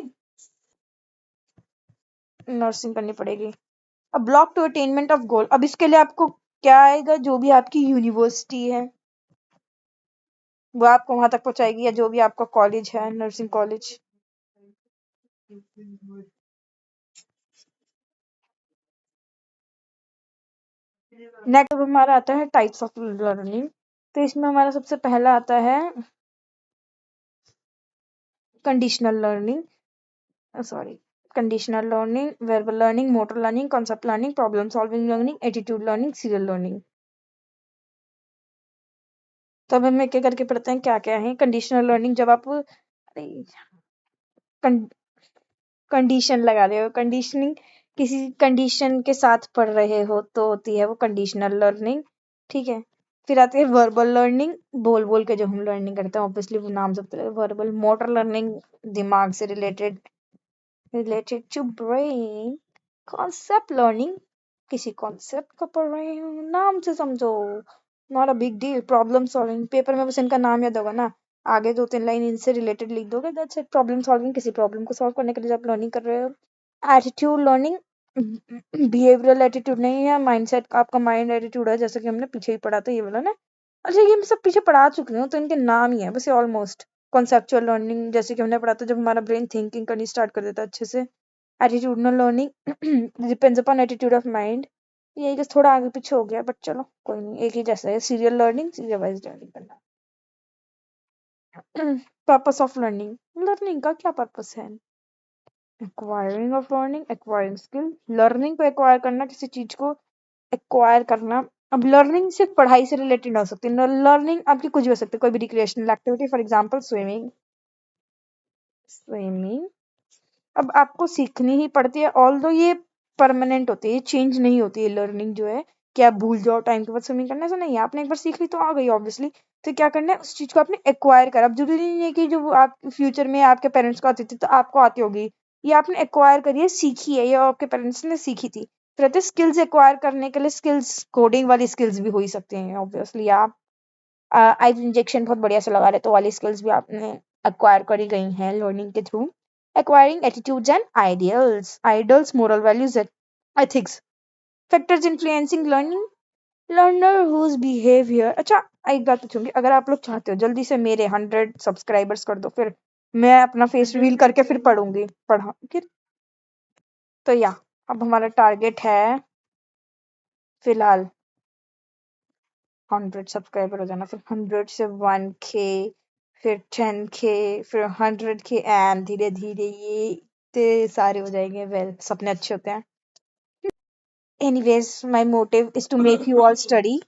नर्सिंग करनी पड़ेगी। अब block to attainment of goal, अब इसके लिए आपको क्या आएगा, जो भी आपकी यूनिवर्सिटी है वो आपको वहां तक पहुंचाएगी, या जो भी आपका कॉलेज है, नर्सिंग कॉलेज। नेक्स्ट अब हमारा आता है टाइप्स ऑफ लर्निंग, तो इसमें हमारा सबसे पहला आता है conditional learning, sorry, conditional learning, verbal learning, motor learning, concept learning, problem solving learning, attitude learning, serial learning. तो अब हम एक एक करके पढ़ते हैं क्या क्या है। कंडीशनल लर्निंग, जब आप कंडीशन लगा रहे हो, कंडीशनिंग किसी कंडीशन के साथ पढ़ रहे हो तो होती है वो कंडीशनल लर्निंग, ठीक है। फिर आती है वर्बल लर्निंग, बोल बोल के जो हम लर्निंग करते हैं, ऑब्वियसली वो नाम सब वर्बल। मोटर लर्निंग, दिमाग से related, related to brain. Concept learning, किसी कॉन्सेप्ट को पढ़ रहे हो, नाम से समझो, not a big deal. Problem solving, paper में बस इनका नाम याद होगा ना, आगे दो तीन लाइन इनसे रिलेटेड लिख दोगे, दैट्स इट। प्रॉब्लम सॉल्विंग, किसी प्रॉब्लम को सॉल्व करने के लिए जब लर्निंग कर रहे हो। एटीट्यूड लर्निंग, बिहेवियरल एटीट्यूड नहीं है, माइंडसेट का आपका माइंड एटीट्यूड है, जैसे कि हमने पीछे ही पढ़ा था ये वाला ना। अच्छा ये मैं सब पीछे पढ़ा चुकी हूँ तो इनके नाम ही है बस ऑलमोस्ट। कॉन्सेप्चुअल लर्निंग, जैसे कि हमने पढ़ा था जब हमारा ब्रेन थिंकिंग करनी स्टार्ट कर देता है अच्छे से। Attitudinal learning depends upon attitude of mind, यही बस थोड़ा आगे पीछे हो गया बट चलो कोई नहीं, एक ही जैसा है। Serial learning, serial wise learning करना। पर्पस ऑफ लर्निंग, लर्निंग का क्या पर्पस है, acquiring of learning, acquiring skill, learning को एक्वायर करना, किसी चीज को एक्वायर करना। अब लर्निंग सिर्फ पढ़ाई से रिलेटेड हो सकती है, लर्निंग आपकी कुछ भी हो सकती है, कोई भी recreational activity, for example swimming, swimming अब आपको सीखनी ही पड़ती है, ऑल्दो ये परमानेंट होती है, ये चेंज नहीं होती है लर्निंग जो है कि आप भूल जाओ टाइम के बाद स्विमिंग करना, ऐसा नहीं है, आपने एक बार सीख ली तो आ गई ऑब्वियसली। तो क्या करना है, उस चीज को आपने एक्वायर करा। अब जरूरी नहीं है कि जो आप फ्यूचर में आपके पेरेंट्स को आती थी तो आपको आती होगी, ये आपने एक्वायर करी है, सीखी है, ये आपके पेरेंट्स ने सीखी थी। फिर आते स्किल्स एक्वायर करने के लिए, स्किल्स कोडिंग वाली स्किल्स भी हो ही सकती हैं ऑब्वियसली। आप आई इंजेक्शन बहुत बढ़िया से लगा रहे तो वाली स्किल्स भी आपने एक्वायर करी गई हैं लर्निंग के थ्रू। Acquiring attitudes and ideals, ideals moral values ethics, factors influencing learning, learner whose behaviour. अच्छा एक बात पूछूंगी, अगर आप लोग चाहते हो जल्दी से मेरे 100 सब्सक्राइबर्स कर दो, फिर मैं अपना फेस रिवील करके फिर पढ़ूंगी, पढ़ा फिर। तो या अब हमारा टारगेट है फिलहाल 100 सब्सक्राइबर हो जाना, फिर 100 से 1K, फिर 10K, फिर 100K, एंड धीरे धीरे ये इतने सारे हो जाएंगे। वेल सपने अच्छे होते हैं। Anyways my motive is to make you all study,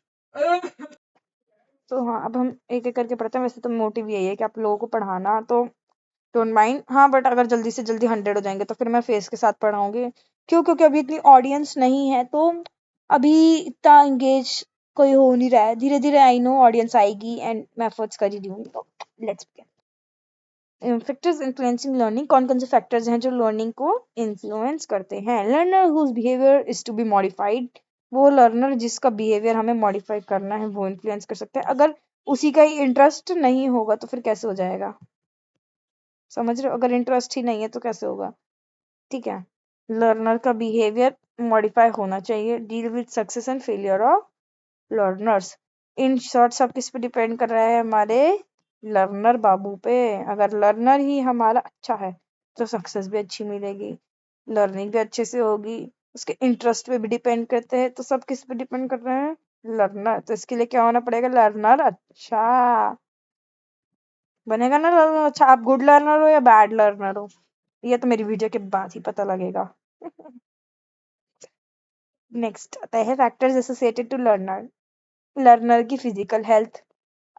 तो हाँ, अब हम एक एक करके पढ़ते हैं। वैसे तो मोटिव यही है कि आप लोगों को पढ़ाना, तो डोंट माइंड। हाँ, बट अगर जल्दी से जल्दी 100 हो जाएंगे तो फिर मैं फेस के साथ पढ़ाऊंगी। क्यों? क्योंकि अभी इतनी ऑडियंस नहीं है, तो अभी इतना एंगेज कोई हो नहीं रहा है। धीरे धीरे आई नो ऑडियंस आएगी एंड मैं एफर्ट्स कर ही रही हूँ। तो लेट्स फैक्टर्स इन्फ्लुएंसिंग लर्निंग। कौन कौन से फैक्टर्स हैं जो लर्निंग को इन्फ्लुएंस करते हैं? Learner whose behaviour is to be modified. वो लर्नर जिसका बिहेवियर हमें मॉडिफाई करना है वो इन्फ्लुएंस कर सकते हैं। अगर उसी का ही इंटरेस्ट नहीं होगा तो फिर कैसे हो जाएगा? समझ रहे हो? अगर इंटरेस्ट ही नहीं है तो कैसे होगा? ठीक है, लर्नर का बिहेवियर मॉडिफाई होना चाहिए। Deal with success and failure of learners. In short सब किस पे डिपेंड कर रहा है? हमारे लर्नर बाबू पे। अगर लर्नर ही हमारा अच्छा है तो सक्सेस भी अच्छी मिलेगी, लर्निंग भी अच्छे से होगी। उसके इंटरेस्ट पे भी डिपेंड करते हैं, तो सब किस पे डिपेंड कर रहे हैं? लर्नर। तो इसके लिए क्या होना पड़ेगा? लर्नर अच्छा बनेगा ना लर्नर अच्छा। आप गुड लर्नर हो या बैड लर्नर हो, ये तो मेरी वीडियो के बाद ही पता लगेगा। नेक्स्ट आता है factors associated to learner. Learner की फिजिकल हेल्थ।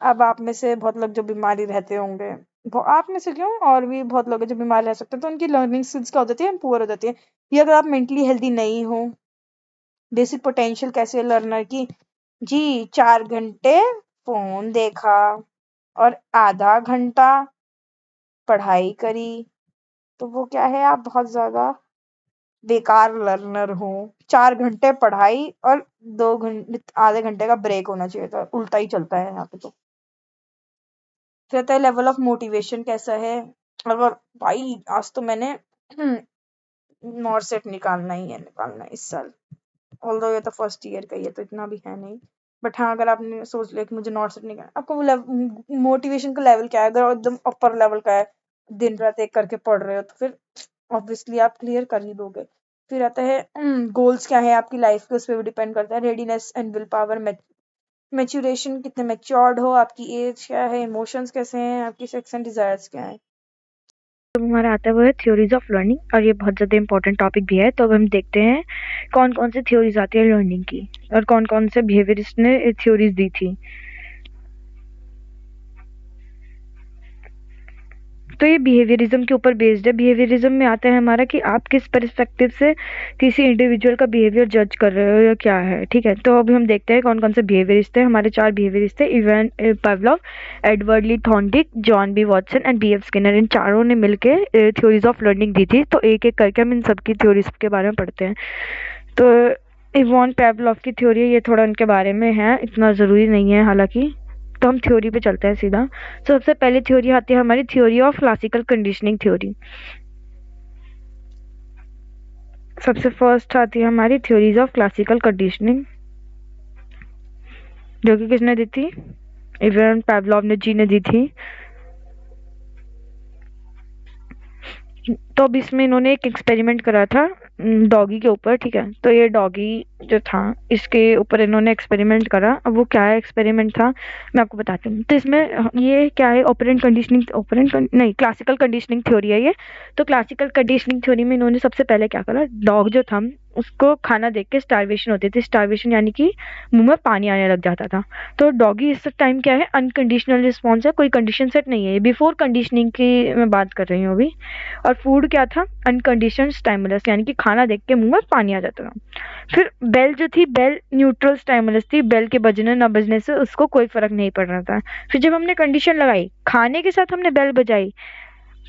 अब आप में से बहुत लोग जो बीमारी रहते होंगे, आप में से क्यों, और भी बहुत लोग हैं जो बीमार रह सकते हैं, तो उनकी लर्निंग स्किल्स क्या हो जाती है? पुअर हो जाती है। ये अगर आप मेंटली हेल्दी नहीं हो। बेसिक पोटेंशियल कैसे है लर्नर की? जी, 4 घंटे फोन देखा और आधा घंटा पढ़ाई करी, तो वो क्या है? आप बहुत ज्यादा बेकार लर्नर हो। 4 घंटे पढ़ाई और 2 घंटे आधे घंटे का ब्रेक होना चाहिए था, उल्टा ही चलता है यहाँ पे। तो फिर आता है लेवल ऑफ मोटिवेशन कैसा है? अगर भाई आज तो मैंने नॉर सेट निकालना है इस साल। ऑल्दो ये तो फर्स्ट ईयर का ही है तो इतना भी है नहीं, बट हाँ, अगर आपने सोच लिया कि मुझे नॉट सेट निकालना, आपको मोटिवेशन का लेवल क्या है? अगर एकदम अपर लेवल का है, दिन रात एक करके पढ़ रहे हो, तो फिर ऑब्वियसली आप क्लियर कर ही दोगे। फिर आता है गोल्स क्या है आपकी लाइफ के, उस पर भी डिपेंड करता है। Readiness and will power. Maturation, कितने मैच्योर्ड हो, आपकी एज क्या है, इमोशंस कैसे हैं, आपकी सेक्स एंड डिजायर्स क्या है। तो हमारा आता है वो है थ्योरीज ऑफ लर्निंग, और ये बहुत ज़्यादा इंपॉर्टेंट टॉपिक भी है। तो अब हम देखते हैं कौन कौन सी थ्योरीज आती है लर्निंग की, और कौन कौन से बिहेवियरिस्ट ने थ्योरीज दी थी। तो ये बिहेवियरिज्म के ऊपर बेस्ड है। बिहेवियरिज्म में आता है हमारा कि आप किस पर्सपेक्टिव से किसी इंडिविजुअल का बिहेवियर जज कर रहे हो या क्या है। ठीक है, तो अभी हम देखते हैं कौन कौन से बिहेवियरिस्ट थे। हमारे 4 बिहेवियरिस्ट थे: Ivan Pavlov, Edward Lee Thorndike, John B Watson and B F Skinner. इन चारों ने मिलकर थ्योरीज ऑफ लर्निंग दी थी। तो एक एक करके हम इन सबकी थ्योरीज के बारे में पढ़ते हैं। तो इवान पावलोव की थ्योरी, ये थोड़ा उनके बारे में है, इतना ज़रूरी नहीं है हालांकि। तो हम थ्योरी पे चलते हैं सीधा। तो सबसे पहले थ्योरी आती है हमारी theory of classical conditioning theory. सबसे फर्स्ट आती है हमारी थ्योरीज ऑफ क्लासिकल कंडीशनिंग, जो कि किसने दी थी? इवान पावलोव ने जी ने दी थी। तो अब इसमें इन्होंने एक एक्सपेरिमेंट करा था डॉगी के ऊपर। ठीक है, तो ये डॉगी जो था, इसके ऊपर इन्होंने एक्सपेरिमेंट करा। अब वो क्या है एक्सपेरिमेंट था, मैं आपको बताती हूँ। तो इसमें ये क्या है, ऑपरेंट कंडीशनिंग, नहीं, क्लासिकल कंडीशनिंग थ्योरी है ये। तो क्लासिकल कंडीशनिंग थ्योरी में इन्होंने सबसे पहले क्या करा, डॉग जो था उसको खाना देख के स्टारवेशन होती थी। स्टारवेशन यानी कि मुंह में पानी आने लग जाता था। तो डॉगी इस टाइम क्या है, अनकंडीशनल रिस्पॉन्स है, कोई कंडीशन सेट नहीं है। बिफोर कंडीशनिंग की मैं बात कर रही हूँ अभी। और फूड क्या था, अनकंडीशन स्टाइमुलस, यानी कि खाना देख के मुंह में पानी आ जाता था। फिर बेल जो थी, बेल न्यूट्रल स्टाइमुलस थी, बेल के बजने ना बजने से उसको कोई फर्क नहीं पड़ रहा था। फिर जब हमने कंडीशन लगाई, खाने के साथ हमने बेल बजाई,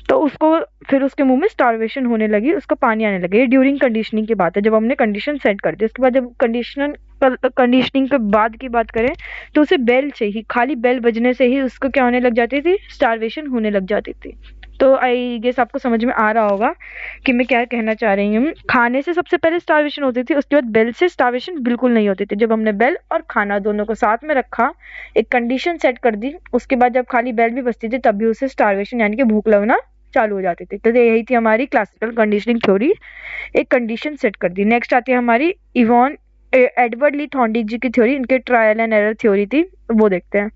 तो उसको, फिर उसके मुंह में स्टारवेशन होने लगी, उसको पानी आने लगे। ड्यूरिंग कंडीशनिंग की बात है, जब हमने कंडीशन सेट कर दी। उसके बाद जब कंडीशनिंग के बाद की बात करें, तो उसे बेल से ही, खाली बेल बजने से ही उसको क्या होने लग जाती थी, स्टारवेशन होने लग जाती थी। तो आई गेस आपको समझ में आ रहा होगा कि मैं क्या कहना चाह रही हूँ। खाने से सबसे पहले स्टारवेशन होती थी, उसके बाद बेल से स्टारवेशन बिल्कुल नहीं होती थी। जब हमने बेल और खाना दोनों को साथ में रखा, एक कंडीशन सेट कर दी, उसके बाद जब खाली बेल भी बजती थी तब भी उसे स्टारवेशन यानी कि भूख लगना चालू हो जाती थी। तो यही थी हमारी क्लासिकल कंडीशनिंग थ्योरी, एक कंडीशन सेट कर दी। नेक्स्ट आती है हमारी इवॉन एडवर्ड ली थॉर्नडिक जी की थ्योरी, इनके ट्रायल एंड एरर थ्योरी थी, वो देखते हैं।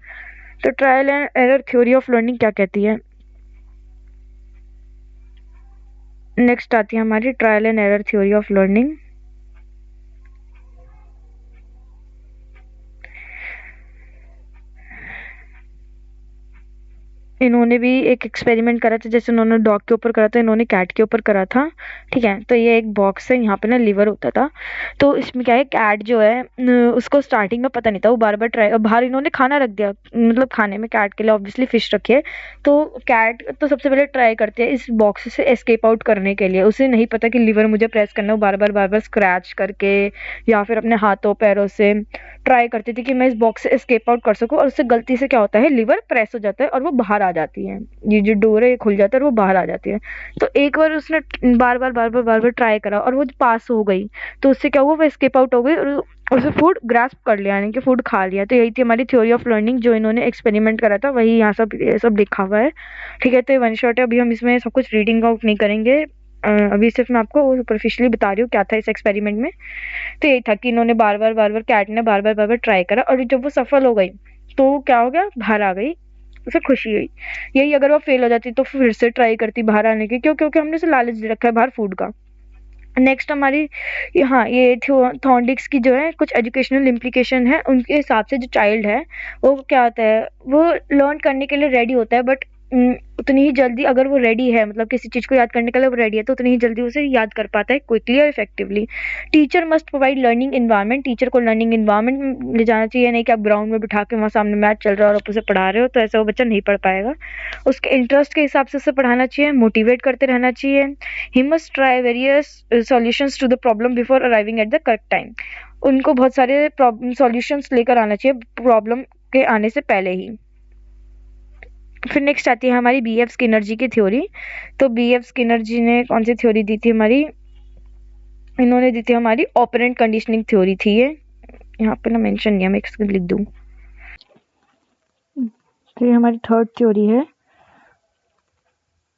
तो trial and error theory of learning क्या कहती है? नेक्स्ट आती है हमारी trial and error theory of learning. इन्होंने भी एक एक्सपेरिमेंट करा था, जैसे उन्होंने डॉग के ऊपर करा था, इन्होंने कैट के ऊपर करा था। ठीक है, तो ये एक बॉक्स है, यहाँ पे ना लिवर होता था। तो इसमें क्या है, कैट जो है उसको स्टार्टिंग में पता नहीं था, वो बार बार ट्राई, बाहर इन्होंने खाना रख दिया, मतलब खाने में कैट के लिए ऑब्वियसली फिश रखी है। तो कैट तो सबसे पहले ट्राई करती है इस बॉक्स से एस्केप आउट करने के लिए, उसे नहीं पता कि लिवर मुझे प्रेस करना है, वो बार बार स्क्रैच करके या फिर अपने हाथों पैरों से ट्राई करती थी कि मैं इस बॉक्स से एस्केप आउट कर सकूं, और उससे गलती से क्या होता है, लिवर प्रेस हो जाता है और वो बाहर आ जाती है, ये जो डोर है ये खुल जाता है और वो बाहर आ जाती है। तो एक बार उसने बार बार ट्राई करा और वो पास हो गई, तो उससे क्या हुआ, वो एस्केप आउट हो गई और उसे फूड ग्रास्प कर लिया, यानी कि फूड खा लिया। तो यही थी हमारी थ्योरी ऑफ लर्निंग, जो इन्होंने एक्सपेरिमेंट करा था, वही यहाँ सब ये सब लिखा हुआ है। ठीक है, तो ये वन शॉट है, अभी हम इसमें सब कुछ रीडिंग आउट नहीं करेंगे। अभी सिर्फ मैं आपको सुपरफिशियली बता रही हूँ क्या था इस एक्सपेरिमेंट में। तो यही था कि इन्होंने बार बार कैट ने बार बार ट्राई करा, और जब वो सफल हो गई तो क्या हो गया, बाहर आ गई, उसे खुशी हुई। यही अगर वो फेल हो जाती तो फिर से ट्राई करती बाहर आने की, क्यों, क्योंकि हमने उसे लालच दे रखा है बाहर फूड का। नेक्स्ट हमारी, हाँ, ये थॉर्नडिक्स की जो है कुछ एजुकेशनल इम्प्लीकेशन है, उनके हिसाब से जो चाइल्ड है वो क्या होता है, वो लर्न करने के लिए रेडी होता है, बट उतनी ही जल्दी अगर वो रेडी है, मतलब किसी चीज को याद करने के लिए वो रेडी है, तो उतनी ही जल्दी उसे याद कर पाता है क्विकली और effectively. Teacher must provide learning environment, teacher को लर्निंग इन्वायरमेंट ले जाना चाहिए, नहीं कि आप ग्राउंड में बिठा के वहाँ सामने मैच चल रहा है और आप उसे पढ़ा रहे हो, तो ऐसा वो बच्चा नहीं पढ़ पाएगा। उसके इंटरेस्ट के हिसाब से उसे पढ़ाना चाहिए, मोटिवेट करते रहना चाहिए। He must try various solutions to the problem before arriving at the correct time. उनको बहुत सारे प्रॉब्लम सॉल्यूशंस लेकर आना चाहिए प्रॉब्लम के आने से पहले ही। फिर नेक्स्ट आती है हमारी बी एफ स्किनर जी की थ्योरी। तो बी एफ स्किनर जी ने कौन सी थ्योरी दी थी हमारी, इन्होंने दी थी हमारी ऑपरेंट कंडीशनिंग थ्योरी थी ये, यहाँ पे ना मेंशन नहीं है, मैं इसको लिख दूँ। तो ये हमारी थर्ड थ्योरी है,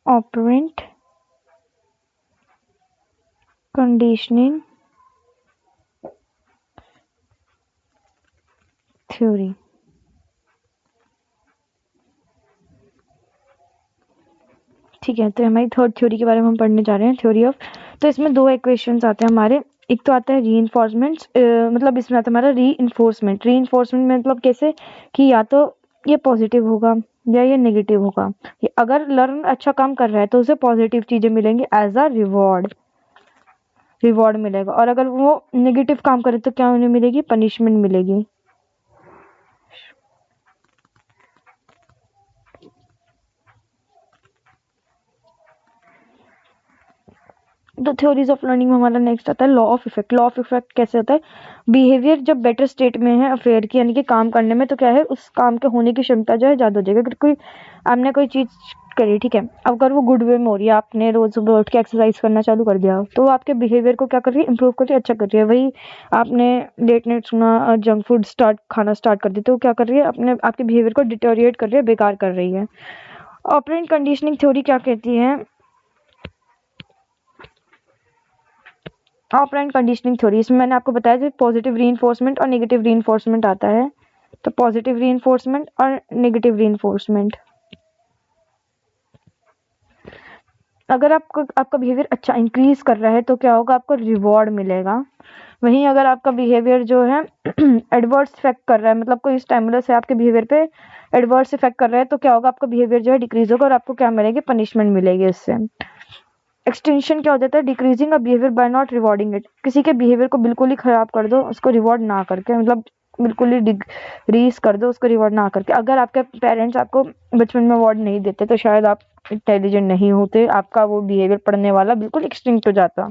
ऑपरेंट कंडीशनिंग थ्योरी। ठीक है, तो हमारी थर्ड थ्योरी के बारे में हम पढ़ने जा रहे हैं, थ्योरी ऑफ। तो इसमें दो इक्वेशंस आते हैं हमारे, एक तो आता है रीइंफोर्समेंट, मतलब इसमें आता है हमारा रीइंफोर्समेंट। रीइंफोर्समेंट मतलब कैसे, कि या तो ये पॉजिटिव होगा या ये नेगेटिव होगा। अगर लर्न अच्छा काम कर रहा है तो उसे पॉजिटिव चीजें मिलेंगी एज अ रिवॉर्ड, रिवॉर्ड मिलेगा, और अगर वो नेगेटिव काम करे तो क्या उन्हें मिलेगी, पनिशमेंट मिलेगी। तो थ्योरीज ऑफ लर्निंग में हमारा नेक्स्ट आता है law of effect. Law of effect कैसे होता है, बिहेवियर जब बेटर स्टेट में है अफेयर की, यानी कि काम करने में, तो क्या है, उस काम के होने की क्षमता जो है ज्यादा हो जाएगी। अगर कोई आपने कोई चीज करी, ठीक है, अब अगर वो गुड वे में हो रही है, आपने रोज सुबह उठ के एक्सरसाइज करना चालू कर दिया, तो आपके बिहेवियर को क्या कर रही है, इंप्रूव कर रही है, अच्छा कर रही है। वही आपने लेट नाइट सुना, जंक फूड खाना स्टार्ट कर दी, तो क्या कर रही है, अपने आपके बिहेवियर को डिटोरिएट कर रही है, बेकार कर रही है। ऑपरेंट कंडीशनिंग थ्योरी क्या कहती है, ऑपरेंट कंडीशनिंग थ्योरी, इसमें मैंने आपको बताया जो पॉजिटिव रीइंफोर्समेंट और नेगेटिव रीइंफोर्समेंट आता है। तो पॉजिटिव रीइंफोर्समेंट और नेगेटिव रीइंफोर्समेंट, अगर आपको आपका बिहेवियर अच्छा इंक्रीज कर रहा है तो क्या होगा, आपको रिवॉर्ड मिलेगा। वहीं अगर आपका बिहेवियर जो है एडवर्स इफेक्ट कर रहा है, मतलब कोई स्टिमुलस है आपके बिहेवियर पे एडवर्स इफेक्ट कर रहा है, तो क्या होगा, आपका बिहेवियर जो है डिक्रीज होगा और आपको क्या मिलेगी, पनिशमेंट मिलेगी इससे। एक्सटेंशन क्या हो जाता है, decreasing a behaviour by not rewarding it. किसी के बिहेवियर को बिल्कुल ही खराब कर दो, उसको रिवॉर्ड ना करके, मतलब बिल्कुल ही डिक्रीज कर दो उसको रिवॉर्ड ना करके। अगर आपके पेरेंट्स आपको बचपन में अवार्ड नहीं देते तो शायद आप इंटेलिजेंट नहीं होते, आपका वो बिहेवियर पढ़ने वाला बिल्कुल एक्सटिंक्ट हो जाता।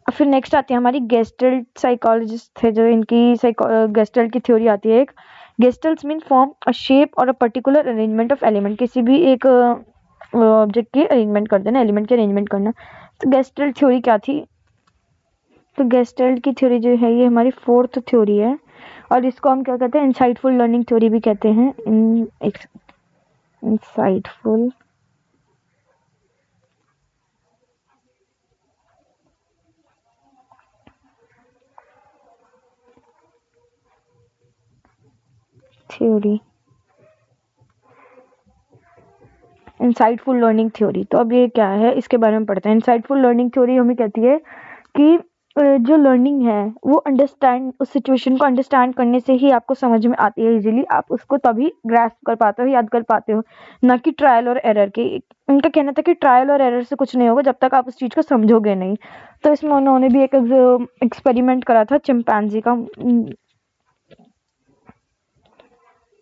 फिर नेक्स्ट आती है हमारी गेस्टल्ट साइकोलॉजिस्ट थे जो, इनकी गेस्टल्ट की थ्योरी आती है एक। Gestalt mean form a shape और a particular arrangement of element, किसी भी एक ऑब्जेक्ट की अरेंजमेंट कर देना, एलिमेंट की अरेंजमेंट करना। तो गेस्टल्ट थ्योरी क्या थी, तो गेस्टल्ट की थ्योरी जो है ये हमारी फोर्थ थ्योरी है, और इसको हम क्या कहते हैं, इंसाइटफुल लर्निंग थ्योरी भी कहते हैं। Insightful theory, insightful learning theory. तो अब ये क्या है, इसके बारे में पढ़ते हैं। इंसाइटफुल लर्निंग थ्योरी हमें कहती है कि जो लर्निंग है वो अंडरस्टैंड, उस सिचुएशन को अंडरस्टैंड करने से ही आपको समझ में आती है इजीली, आप उसको तभी ग्रास्प कर पाते हो, याद कर पाते हो, ना कि ट्रायल और एरर के। उनका कहना था कि ट्रायल और एरर से कुछ नहीं होगा जब तक आप उस चीज़ को समझोगे नहीं। तो इसमें उन्होंने भी एक एक्सपेरिमेंट करा था चिंपैंजी का,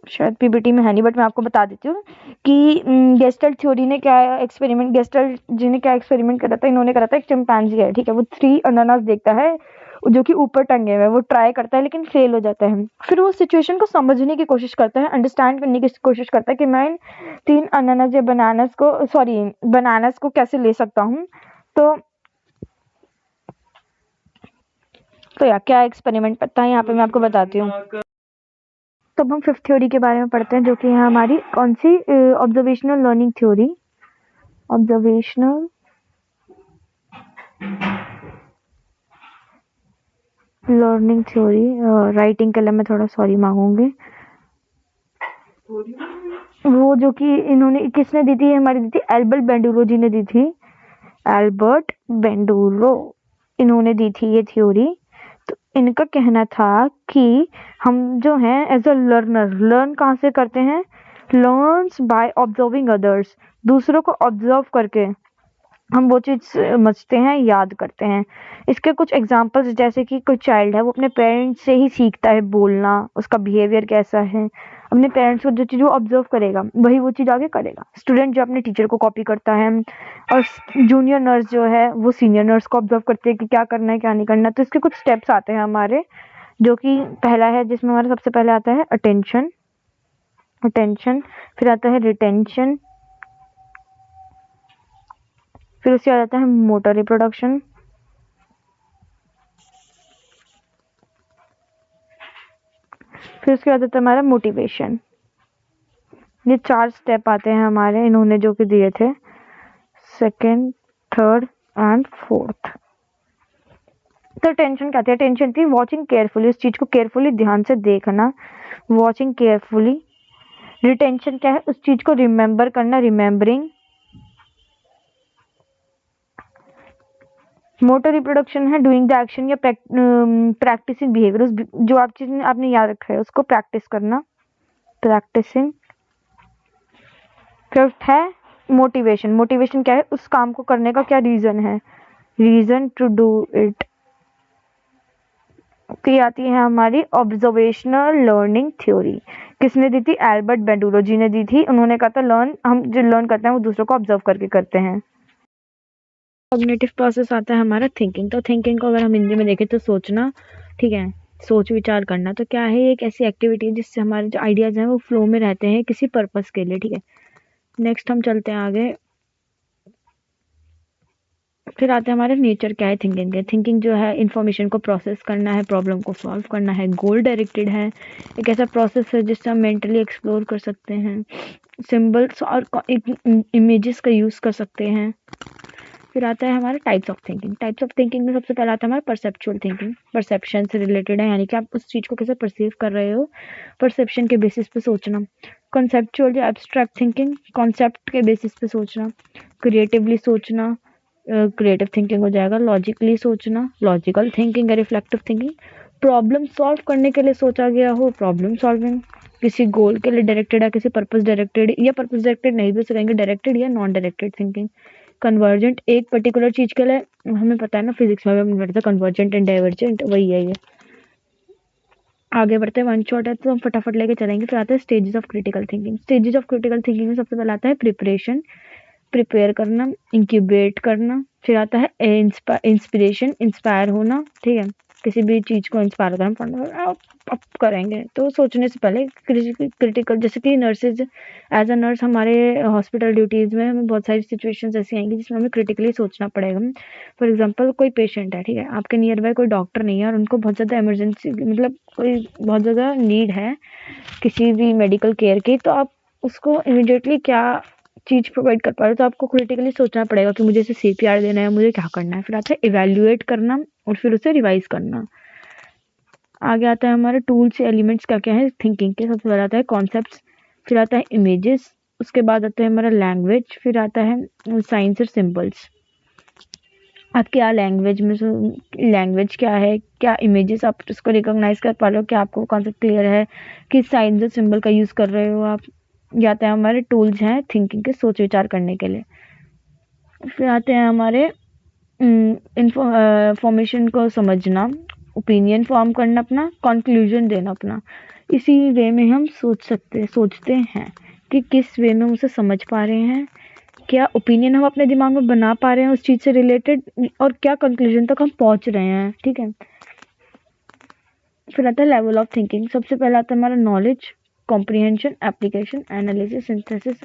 शायद पीपीटी में है नहीं, बट मैं आपको बता देती हूँ कि गेस्टल्ट थ्योरी ने क्या एक्सपेरिमेंट, गेस्टल्ट जी ने क्या एक्सपेरिमेंट करा था। इन्होंने करा था, एक चिंपैंजी है, ठीक है, वो 3 अनानास देखता है जो कि ऊपर टंगे हुए हैं, वो ट्राई करता है लेकिन फेल हो जाता है। फिर वो सिचुएशन को समझने की कोशिश करता है, अंडरस्टैंड करने की कोशिश करता है कि मैं इन 3 अनानास या बनानास को कैसे ले सकता हूँ। तो या क्या एक्सपेरिमेंट पता है यहाँ पे मैं आपको बताती हूँ। तब हम 5th थ्योरी के बारे में पढ़ते हैं, जो कि है हमारी कौन सी, observational learning theory. Observational learning theory, writing के लिए मैं थोड़ा सॉरी मांगूंगी। वो जो कि इन्होंने किसने दी थी, हमारी दी थी एल्बर्ट बेंडुलो जी ने दी थी, एल्बर्ट बेंडुलो इन्होंने दी थी ये थ्योरी। तो इनका कहना था कि हम जो हैं एज अ लर्नर, लर्न कहाँ से करते हैं, लर्न्स बाय ऑब्जर्विंग अदर्स, दूसरों को ऑब्जर्व करके हम वो चीज़ समझते हैं, याद करते हैं। इसके कुछ एग्जांपल्स, जैसे कि कोई चाइल्ड है वो अपने पेरेंट्स से ही सीखता है बोलना, उसका बिहेवियर कैसा है, अपने पेरेंट्स को जो चीज़ वो ऑब्जर्व करेगा वही वो चीज़ आगे करेगा। स्टूडेंट जो अपने टीचर को कॉपी करता है, और जूनियर नर्स जो है वो सीनियर नर्स को ऑब्जर्व करती है कि क्या करना है क्या नहीं करना। तो इसके कुछ स्टेप्स आते हैं हमारे, जो कि पहला है जिसमें हमारा सबसे पहले आता है अटेंशन, फिर आता है रिटेंशन, फिर उसके बाद आता है मोटर रिप्रोडक्शन, फिर उसके बाद आता है हमारा मोटिवेशन। ये 4 स्टेप आते हैं हमारे, इन्होंने जो कि दिए थे, सेकंड, थर्ड एंड फोर्थ। तो टेंशन क्या थी, टेंशन थी वॉचिंग केयरफुली, उस चीज को केयरफुली ध्यान से देखना, वॉचिंग केयरफुली। रिटेंशन क्या है, उस चीज को रिमेम्बर करना, रिमेम्बरिंग। मोटर रिप्रोडक्शन है डूइंग द एक्शन या प्रैक्टिसिंग बिहेवियर, जो आप चीज आपने याद रखा है उसको प्रैक्टिस करना, प्रैक्टिसिंग। फिफ्थ है मोटिवेशन, मोटिवेशन क्या है, उस काम को करने का क्या रीजन है, रीजन टू डू इट। की आती है हमारी ऑब्जर्वेशनल लर्निंग थ्योरी, किसने दी थी, एल्बर्ट बेंडुलो जी ने दी थी। उन्होंने कहा था लर्न, हम जो लर्न करते हैं वो दूसरों को ऑब्जर्व करके करते हैं। कॉग्निटिव प्रोसेस आता है हमारा थिंकिंग। तो थिंकिंग को अगर हम हिंदी में देखें तो सोचना, ठीक है, सोच विचार करना। तो क्या है, एक ऐसी एक्टिविटी है जिससे हमारे जो आइडियाज हैं वो फ्लो में रहते हैं किसी पर्पस के लिए, ठीक है। नेक्स्ट हम चलते हैं आगे, फिर आते हैं हमारे नेचर क्या है थिंकिंग के। थिंकिंग जो है इन्फॉर्मेशन को प्रोसेस करना है, प्रॉब्लम को सॉल्व करना है, गोल डायरेक्टेड है, एक ऐसा प्रोसेस है जिससे हम मेंटली एक्सप्लोर कर सकते हैं, सिंबल्स और इमेजेस का यूज़ कर सकते हैं। फिर आता है हमारा types of thinking. Types of thinking में सबसे पहला आता है हमारा परसेप्चुअल थिंकिंग, परसेप्शन से रिलेटेड है, यानी कि आप उस चीज़ को कैसे परसीव कर रहे हो, परसेप्शन के बेसिस पे सोचना। कॉन्सेप्चुअल या एब्स्ट्रैक्ट थिंकिंग, कॉन्सेप्ट के बेसिस पे सोचना। क्रिएटिवली सोचना, क्रिएटिव थिंकिंग हो जाएगा। लॉजिकली सोचना, लॉजिकल थिंकिंग है। रिफ्लेक्टिव थिंकिंग, प्रॉब्लम सॉल्व करने के लिए सोचा गया हो, प्रॉब्लम सॉल्विंग। किसी गोल के लिए डायरेक्टेड है, किसी पर्पस डायरेक्टेड, या पर्पस डायरेक्टेड नहीं भी कहेंगे, डायरेक्टेड या नॉन डायरेक्टेड थिंकिंग। कन्वर्जेंट, एक पर्टिकुलर चीज के लिए, हमें पता है ना फिजिक्स में भी हमने पढ़ा था कन्वर्जेंट एंड डाइवर्जेंट, वही है ये। आगे बढ़ते हैं, वन शॉट है तो हम फटाफट लेके चलेंगे। फिर आता है stages of critical thinking. Stages of critical thinking में सबसे पहले आता है प्रिपरेशन, प्रिपेयर करना, इंक्यूबेट करना। फिर आता है इंस्पिरेशन, इंस्पायर होना, ठीक है, किसी भी चीज को इंस्पायर करना, पढ़ना अब करेंगे तो सोचने से पहले। क्रिटिकल, जैसे कि नर्सेज, एज अ नर्स हमारे हॉस्पिटल ड्यूटीज में हमें बहुत सारी सिचुएशंस ऐसी आएंगी जिसमें हमें क्रिटिकली सोचना पड़ेगा। फॉर एग्जांपल कोई पेशेंट है, ठीक है, आपके नियर बाय कोई डॉक्टर नहीं है और उनको बहुत ज़्यादा इमरजेंसी, मतलब कोई बहुत ज़्यादा नीड है किसी भी मेडिकल केयर की, तो आप उसको इमिडिएटली क्या चीज़ प्रोवाइड कर पा रहे हो, तो आपको क्रिटिकली सोचना पड़ेगा कि मुझे इसे सीपीआर देना है, मुझे क्या करना है। फिर आता है इवैल्यूएट करना और फिर उसे रिवाइज करना। आगे आता है हमारे टूल्स या एलिमेंट्स क्या क्या है थिंकिंग के। सबसे पहले आता है कॉन्सेप्ट्स, फिर आता है इमेजेस, उसके बाद आता है हमारा लैंग्वेज, फिर आता है साइंस और सिंबल्स। आप क्या लैंग्वेज क्या है, क्या इमेजेस आप उसको रिकॉग्नाइज कर पा रहे हो, क्या आपको कॉन्सेप्ट क्लियर है, किस साइंस और सिंबल का यूज़ कर रहे हो आप। या तो हमारे टूल्स हैं थिंकिंग के, सोच विचार करने के लिए। फिर आते हैं हमारे इंफॉर्मेशन को समझना, ओपिनियन फॉर्म करना अपना, कंक्लूजन देना अपना। इसी वे में हम सोचते हैं कि किस वे में हम उसे समझ पा रहे हैं, क्या ओपिनियन हम अपने दिमाग में बना पा रहे हैं उस चीज़ से रिलेटेड, और क्या कंक्लूजन तक हम पहुंच रहे हैं। ठीक है। फिर आता है लेवल ऑफ थिंकिंग। सबसे पहला आता है हमारा knowledge, comprehension, application, analysis, synthesis,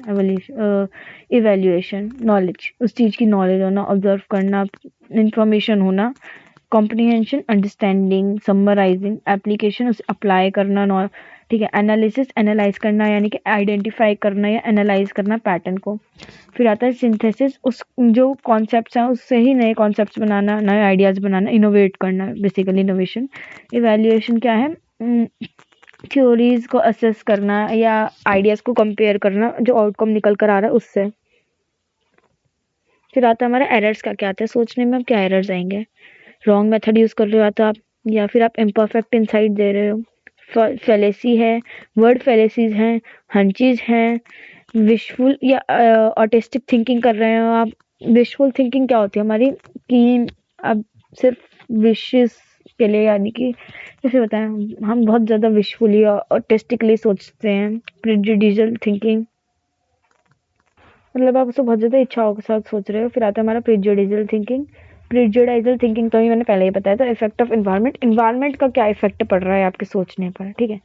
evaluation. Knowledge, उस चीज़ की नॉलेज होना, ऑब्जर्व करना, इंफॉर्मेशन होना। Comprehension, understanding, summarising. एप्लीकेशन, उसे अप्लाई करना। ठीक है। एनालिसिस, एनालाइज करना, यानी कि आइडेंटिफाई करना या एनालाइज करना पैटर्न को। फिर आता है सिंथेसिस, उस जो कॉन्सेप्ट्स हैं उससे ही नए कॉन्सेप्ट्स बनाना, नए आइडियाज़ बनाना, इनोवेट करना, बेसिकली इनोवेशन। इवैल्यूएशन क्या है, थ्योरीज को असेस करना या आइडियाज़ को कंपेयर करना, जो आउटकम निकल कर आ रहा है उससे। फिर आता है हमारा एरर्स का, क्या आता है सोचने में, अब क्या एरर्स आएंगे। रॉन्ग मेथड यूज़ कर रहे हो तो आप, या फिर आप इम्परफेक्ट इनसाइट दे रहे हो, फेलेसी है, वर्ड फेलेसीज हैं, हंचीज हैं, विशफुल या ऑटिस्टिक थिंकिंग कर रहे हो आप। विशफुल थिंकिंग क्या होती है हमारी, कि अब सिर्फ विशेस के लिए, यानी कि जैसे बताएं हम बहुत ज़्यादा विशफुली और ऑटिस्टिकली सोचते हैं। प्रेजुडिशियल थिंकिंग, मतलब आप उसको बहुत ज़्यादा इच्छाओं के साथ सोच रहे हो। फिर आता है हमारा प्रेजुडिशियल थिंकिंग। प्रेजुडाइजल थिंकिंग तो ही मैंने पहले ही बताया था। इफेक्ट ऑफ इन्वायरमेंट का क्या इफेक्ट पड़ रहा है आपके सोचने पर। ठीक है।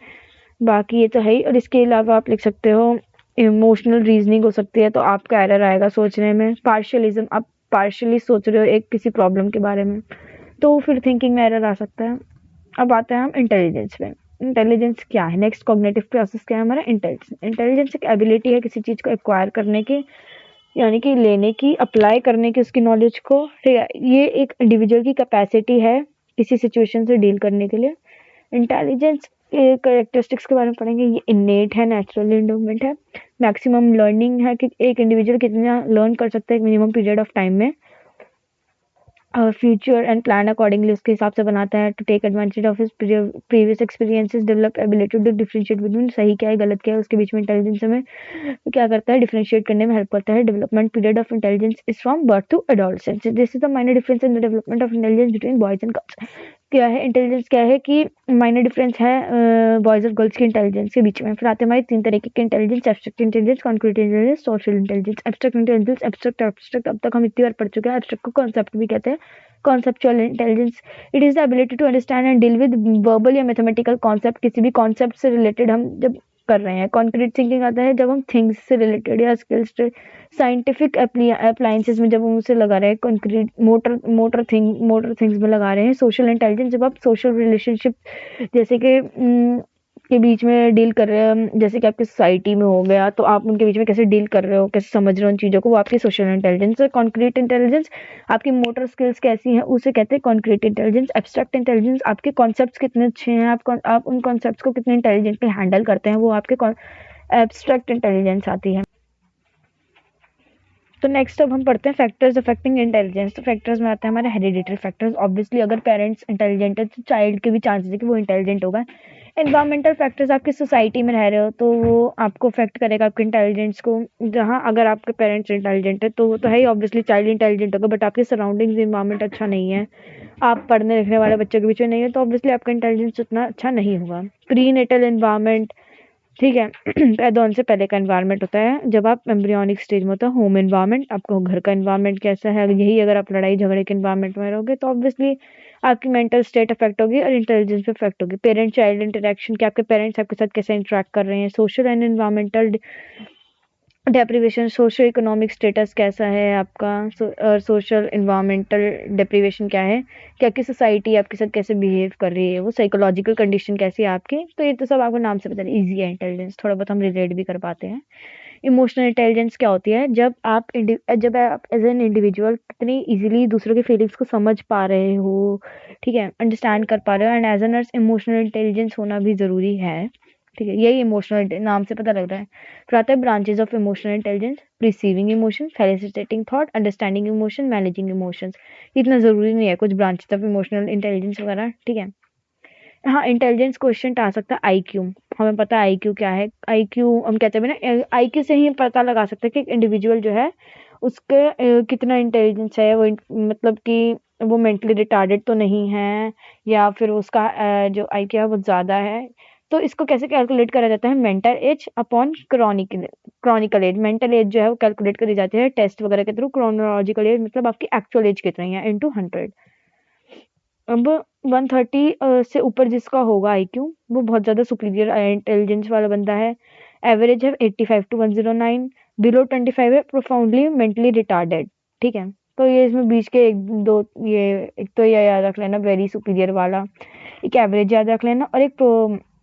बाकी ये तो है ही, और इसके अलावा आप लिख सकते हो इमोशनल रीजनिंग हो सकती है, तो आपका एरर आएगा सोचने में। पार्शियलिज्म, आप पार्शियली सोच रहे हो एक किसी प्रॉब्लम के बारे में, तो फिर थिंकिंग में एरर आ सकता है। अब आते हैं हम इंटेलिजेंस पे। इंटेलिजेंस क्या है, नेक्स्ट कॉग्निटिव प्रोसेस क्या है हमारा, इंटेलिजेंस। इंटेलिजेंस एक एबिलिटी है किसी चीज़ को एक्वायर करने की, यानी कि लेने की, अप्लाई करने की उसकी नॉलेज को। ठीक है। ये एक इंडिविजुअल की कैपेसिटी है किसी सिचुएशन से डील करने के लिए। इंटेलिजेंस के कैरेक्टरिस्टिक्स के बारे में पढ़ेंगे। ये इनेट है, नेचुरल एंडोमेंट है, मैक्सिमम लर्निंग है कि एक इंडिविजुअल कितना लर्न कर सकता है एक मिनिमम पीरियड ऑफ टाइम में। फ्यूचर एंड प्लान अकॉर्डिंगली, उसके हिसाब से बनाता है। To take advantage of his previous experiences, develop ability to differentiate between सही क्या है गलत क्या है उसके बीच में। इंटेलिजेंस हमें क्या करता है, डिफरेंशिएट करने में हेल्प करता है। Development period of intelligence is from birth to adolescence. This is the minor difference in the development of intelligence between boys and girls. क्या है इंटेलिजेंस, क्या है कि माइनर डिफरेंस है बॉयज और गर्ल्स की इंटेलिजेंस के बीच में। फिर आते हैं हमारे तीन तरीके के intelligence, abstract intelligence, concrete intelligence, social intelligence. Abstract intelligence, abstract अब तक हम इतनी बार पढ़ चुके हैं। एब्स्ट्रैक्ट को कॉन्सेप्ट भी कहते हैं। Conceptual intelligence, it is the ability to understand and deal with verbal या मैथमेटिकल कॉन्सेप्ट। किसी भी कॉन्सेप्ट से रिलेटेड हम जब कर रहे हैं। कॉन्क्रीट थिंकिंग आता है जब हम थिंग्स से रिलेटेड या स्किल्स से, साइंटिफिक अप्लायंसेस में जब हम उसे लगा रहे हैं। कॉन्क्रीट मोटर थिंग्स में लगा रहे हैं। सोशल इंटेलिजेंस, जब आप सोशल रिलेशनशिप जैसे कि के बीच में डील कर रहे हैं, जैसे कि आपकी सोसाइटी में हो गया, तो आप उनके बीच में कैसे डील कर रहे हो, कैसे समझ रहे हो उन चीज़ों को, वो आपकी सोशल इंटेलिजेंस है। कॉन्क्रीट इंटेलिजेंस, आपकी मोटर स्किल्स कैसी हैं उसे कहते हैं कॉन्क्रीट इंटेलिजेंस। एब्स्ट्रैक्ट इंटेलिजेंस, आपके कॉन्सेप्ट्स कितने अच्छे हैं, आप उन कॉन्सेप्ट्स को कितने इंटेलिजेंटली हैंडल करते हैं, वो आपके एब्स्ट्रैक्ट इंटेलिजेंस आती है। तो नेक्स्ट अब हम पढ़ते हैं फैक्टर्स अफेक्टिंग इंटेलिजेंस। तो फैक्टर्स में आते हैं हमारे हेरिडिटरी फैक्टर्स। ऑब्वियसली अगर पेरेंट्स इंटेलिजेंट है तो चाइल्ड के भी चांसेस है कि वो इंटेलिजेंट होगा। एनवायरमेंटल फैक्टर्स, आपकी सोसाइटी में रह रहे हो तो वो आपको अफेक्ट करेगा आपके इंटेलिजेंस को। जहाँ अगर आपके पेरेंट्स इंटेलिजेंट है तो वो तो है ही, ऑब्वियसली चाइल्ड इंटेलिजेंट होगा। बट आपकी सराउंडिंग्स इन्वायरमेंट अच्छा नहीं है, आप पढ़ने लिखने वाले बच्चों के बीच में नहीं है, तो ऑब्वियसली आपका इंटेलिजेंस उतना अच्छा नहीं होगा। प्री नेटल इन्वायरमेंट, ठीक है। पैदा से पहले का एनवायरनमेंट होता है जब आप एम्ब्रियोनिक स्टेज में होता है। होम एनवायरनमेंट, आपको घर का एनवायरनमेंट कैसा है, यही अगर आप लड़ाई झगड़े के एनवायरनमेंट में रहोगे तो ऑब्वियसली आपकी मेंटल स्टेट अफेक्ट होगी और इंटेलिजेंस पे अफेक्ट होगी। पेरेंट चाइल्ड इंटरेक्शन, कि आपके पेरेंट्स आपके साथ कैसे इंटरेक्ट कर रहे हैं। Social and environmental deprivation, socio economic status कैसा है आपका, और सोशल इन्वायरमेंटल डेप्रिवेशन क्या है कि आपकी सोसाइटी आपके साथ कैसे बिहेव कर रही है, वो साइकोलॉजिकल कंडीशन कैसी है आपकी। तो ये तो सब आपको नाम से पता है, ईजी है इंटेलिजेंस, थोड़ा बहुत हम रिलेट भी कर पाते हैं। इमोशनल इंटेलिजेंस क्या होती है, जब आप एज एन इंडिविजुअल कितनी इजीली दूसरों की फीलिंग्स को समझ पा रहे हो, ठीक है, अंडरस्टैंड कर पा रहे हो। And as a nurse emotional intelligence होना भी ज़रूरी है। ठीक है, यही इमोशनल नाम से पता लग रहा है। फिर आता है branches of emotional intelligence, receiving emotion, facilitating thought, understanding emotion, managing emotions. इतना ज़रूरी नहीं है कुछ ब्रांचेस ऑफ इमोशनल इंटेलिजेंस वगैरह, ठीक है। हाँ, इंटेलिजेंस क्वेश्चन आ सकता है आईक्यू। हमें पता है आईक्यू क्या है। आईक्यू हम कहते हैं ना, आईक्यू से ही पता लगा सकते हैं कि एक इंडिविजुअल जो है उसके कितना इंटेलिजेंस है, वो मतलब कि वो मेंटली रिटार्डेड तो नहीं है, या फिर उसका जो आईक्यू है वो ज़्यादा है। तो इसको कैसे कैलकुलेट करा जाता है? Mental age upon chronicle age. Mental age जो है वो कैलकुलेट करी जाती है टेस्ट वगैरह के थ्रू। क्रोनोलॉजिकल एज मतलब आपकी एक्चुअल एज कितनी है इंटू 100। अब 130 से ऊपर जिसका होगा आईक्यू वो बहुत ज़्यादा सुपीरियर इंटेलिजेंस वाला बंदा है। एवरेज है 85 टू 109। बिलो 25 है प्रोफाउंडली मेंटली रिटार्डेड, ठीक है। तो ये इसमें बीच के एक दो, ये एक तो ये याद रख लेना वेरी सुपीरियर वाला, एक एवरेज याद रख लेना, और एक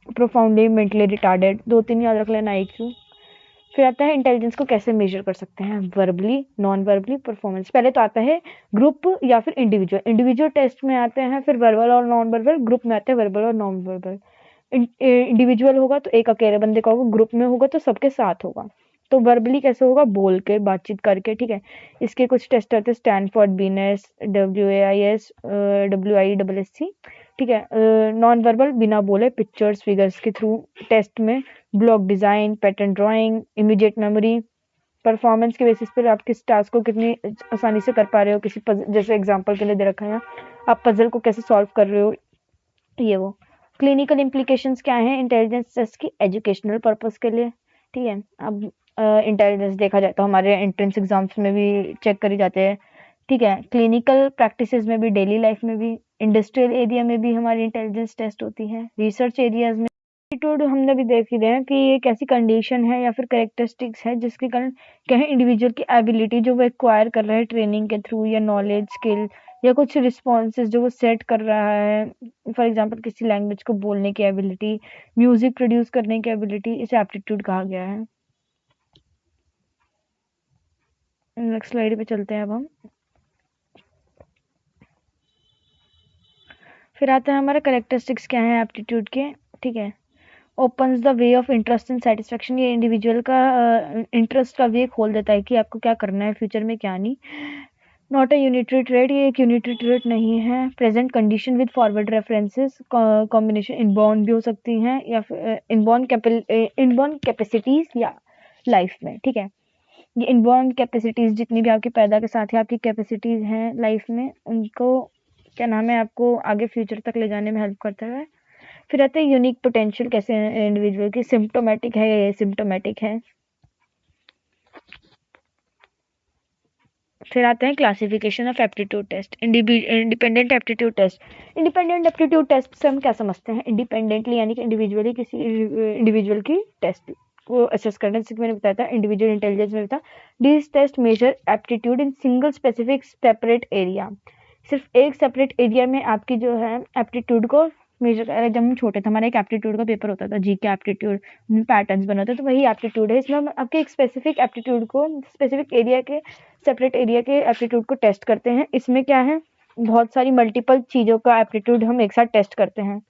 प्रोफाउंडली मेंटली रिटार्डेड, 2-3 याद रख लेना आईक्यू। फिर आता है इंटेलिजेंस को कैसे मेजर कर सकते हैं? Verbally, non verbally, performance. पहले तो आता है ग्रुप या फिर इंडिविजुअल। इंडिविजुअल टेस्ट में आते हैं फिर वर्बल और नॉन वर्बल, ग्रुप में आते हैं वर्बल और नॉन वर्बल। इंडिविजुअल होगा तो एक अकेले बंदे का होगा, ग्रुप में होगा तो सबके साथ होगा। तो वर्बली कैसे होगा? बोल के, बातचीत करके, ठीक है। इसके कुछ टेस्ट आते हैं स्टैनफोर्ड बीनेस, WAIS, WISSC, ठीक है। नॉन वर्बल बिना बोले पिक्चर्स फिगर्स के थ्रू टेस्ट में block design, pattern drawing, immediate memory. Performance के बेसिस पर आप किस टास्क को कितनी आसानी से कर पा रहे हो, किसी जैसे एग्जांपल के लिए दे रखा है आप पजल को कैसे सॉल्व कर रहे हो, ये वो। क्लिनिकल इम्प्लीकेशंस क्या है इंटेलिजेंस टेस्ट की? एजुकेशनल पर्पस के लिए, ठीक है। अब इंटेलिजेंस देखा जाए तो हमारे एंट्रेंस एग्जाम्स में भी चेक करी जाते हैं, ठीक है। क्लिनिकल प्रैक्टिसेस में भी, डेली लाइफ में भी, इंडस्ट्रियल एरिया में भी हमारी इंटेलिजेंस टेस्ट होती है, रिसर्च एरियाज में। एप्टीट्यूड हमने भी देख ही रहे हैं कि ये एक ऐसी कंडीशन है या फिर करेक्टरिस्टिक्स है जिसके कारण कहें इंडिविजुअल की एबिलिटी जो वो एक्वायर कर रहा है ट्रेनिंग के थ्रू, या नॉलेज, स्किल, या कुछ रिस्पॉन्सेज जो वो सेट कर रहा है। फॉर एग्जांपल किसी लैंग्वेज को बोलने की एबिलिटी, म्यूजिक प्रोड्यूस करने की एबिलिटी, इसे एप्टीट्यूड कहा गया है। नेक्स्ट स्लाइड पे चलते हैं अब हम। फिर आता है हमारा करेक्टरिस्टिक्स क्या है एप्टीट्यूड के, ठीक है। Opens the way of interest and satisfaction. ये इंडिविजुअल का इंटरेस्ट का वे खोल देता है कि आपको क्या करना है फ्यूचर में, क्या नहीं। नॉट अ यूनिटरी ट्रेड, ये एक यूनिटरी ट्रेड नहीं है। Present condition with forward references, combination inborn भी हो सकती हैं या फिर इनबॉर्न कैपेसिटीज या लाइफ में, ठीक है। ये इनबॉर्न कैपेसिटीज जितनी भी आपकी पैदा के साथ ही आपकी कैपेसिटीज हैं लाइफ में, उनको क्या नाम है, आपको आगे फ्यूचर तक ले जाने में हेल्प करता है। फिर आते हैं यूनिक पोटेंशियल कैसे इंडिविजुअल की, सिम्प्टोमेटिक है या एसिम्प्टोमेटिक है। फिर आते हैं classification of aptitude test, independent aptitude test. Independent aptitude test से हम क्या समझते हैं? इंडिपेंडेंटली यानी कि इंडिविजुअली किसी इंडिविजुअल की टेस्ट को असेस करना, जैसे कि मैंने बताया था इंडिविजुअल इंटेलिजेंस में बताया। This test measure aptitude in single specific separate area. सिर्फ एक सेपरेट एरिया में आपकी जो है एप्टीट्यूड को मेजर। जब हम छोटे थे हमारा एक एप्टीट्यूड का पेपर होता था, जीके एप्टीट्यूड, पैटर्न्स बनाते, तो वही एप्टीट्यूड है। इसमें हम आपके एक स्पेसिफिक एप्टीट्यूड को स्पेसिफिक एरिया के, सेपरेट एरिया के एप्टीट्यूड को टेस्ट करते हैं। इसमें क्या है, बहुत सारी मल्टीपल चीज़ों का एप्टीट्यूड हम एक साथ टेस्ट करते हैं।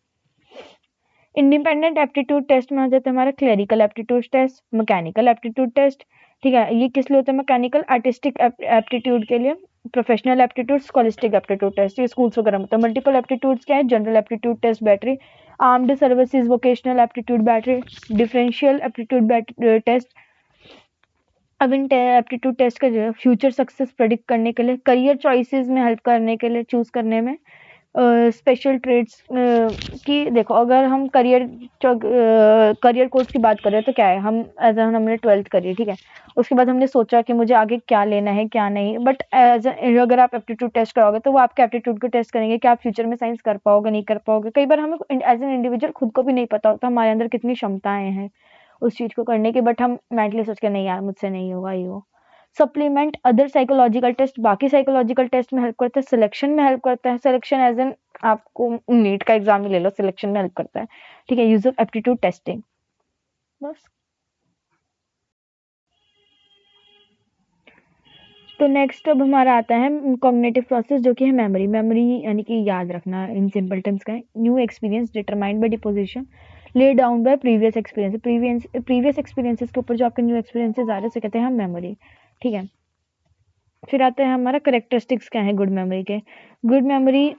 इंडिपेंडेंट एप्टीट्यूड टेस्ट में आ जाता है हमारा clerical aptitude test, mechanical aptitude test, ठीक है। ये किस लिए होता है? मैकेनिकल आर्टिस्टिक एप्टीट्यूड के लिए, professional aptitude, scholastic aptitude test, ये स्कूल्स वगैरह में होता है। मल्टीपल एप्टीट्यूड्स क्या है? General aptitude test battery, armed services vocational aptitude battery, differential aptitude test. अब इन एप्टीट्यूड टेस्ट का जो है फ्यूचर सक्सेस प्रेडिक्ट करने के लिए, करियर चॉइसेस में हेल्प करने के लिए, चूज करने में, स्पेशल ट्रेड्स की। देखो अगर हम करियर कोर्स की बात करें तो क्या है, हम एज हमने 12th करी, ठीक है। उसके बाद हमने सोचा कि मुझे आगे क्या लेना है क्या नहीं, बट अगर आप एप्टीट्यूड टेस्ट कराओगे तो वो आपके एप्टीट्यूड को टेस्ट करेंगे कि आप फ्यूचर में साइंस कर पाओगे नहीं कर पाओगे। कई बार हमें एज एन इंडिविजुअल खुद को भी नहीं पता होता हमारे अंदर कितनी क्षमताएं हैं उस चीज को करने की, बट हम मेंटली सोच के नहीं यार मुझसे नहीं होगा ये वो। सप्लीमेंट अदर साइकोलॉजिकल टेस्ट, बाकी साइकोलॉजिकल टेस्ट में हेल्प करता है, सिलेक्शन में हेल्प करता है। सिलेक्शन एज एन आपको नीट का एग्जाम ही ले लो, सिलेक्शन में हेल्प करता है, ठीक है। यूज ऑफ एप्टीट्यूड टेस्टिंग, बस। तो नेक्स्ट अब हमारा आता है कॉग्निटिव प्रोसेस, जो कि है मेमोरी। मेमोरी यानी कि याद रखना इन सिंपल टर्म्स का है। New experience determined by deposition, lay down by previous experiences के ऊपर जो आपके न्यू एक्सपीरियंसेस आ रहे हैं उसे कहते हैं हम मेमोरी। ठीक है, फिर आता है हमारा करेक्टरिस्टिक्स क्या है गुड मेमोरी के। Good memory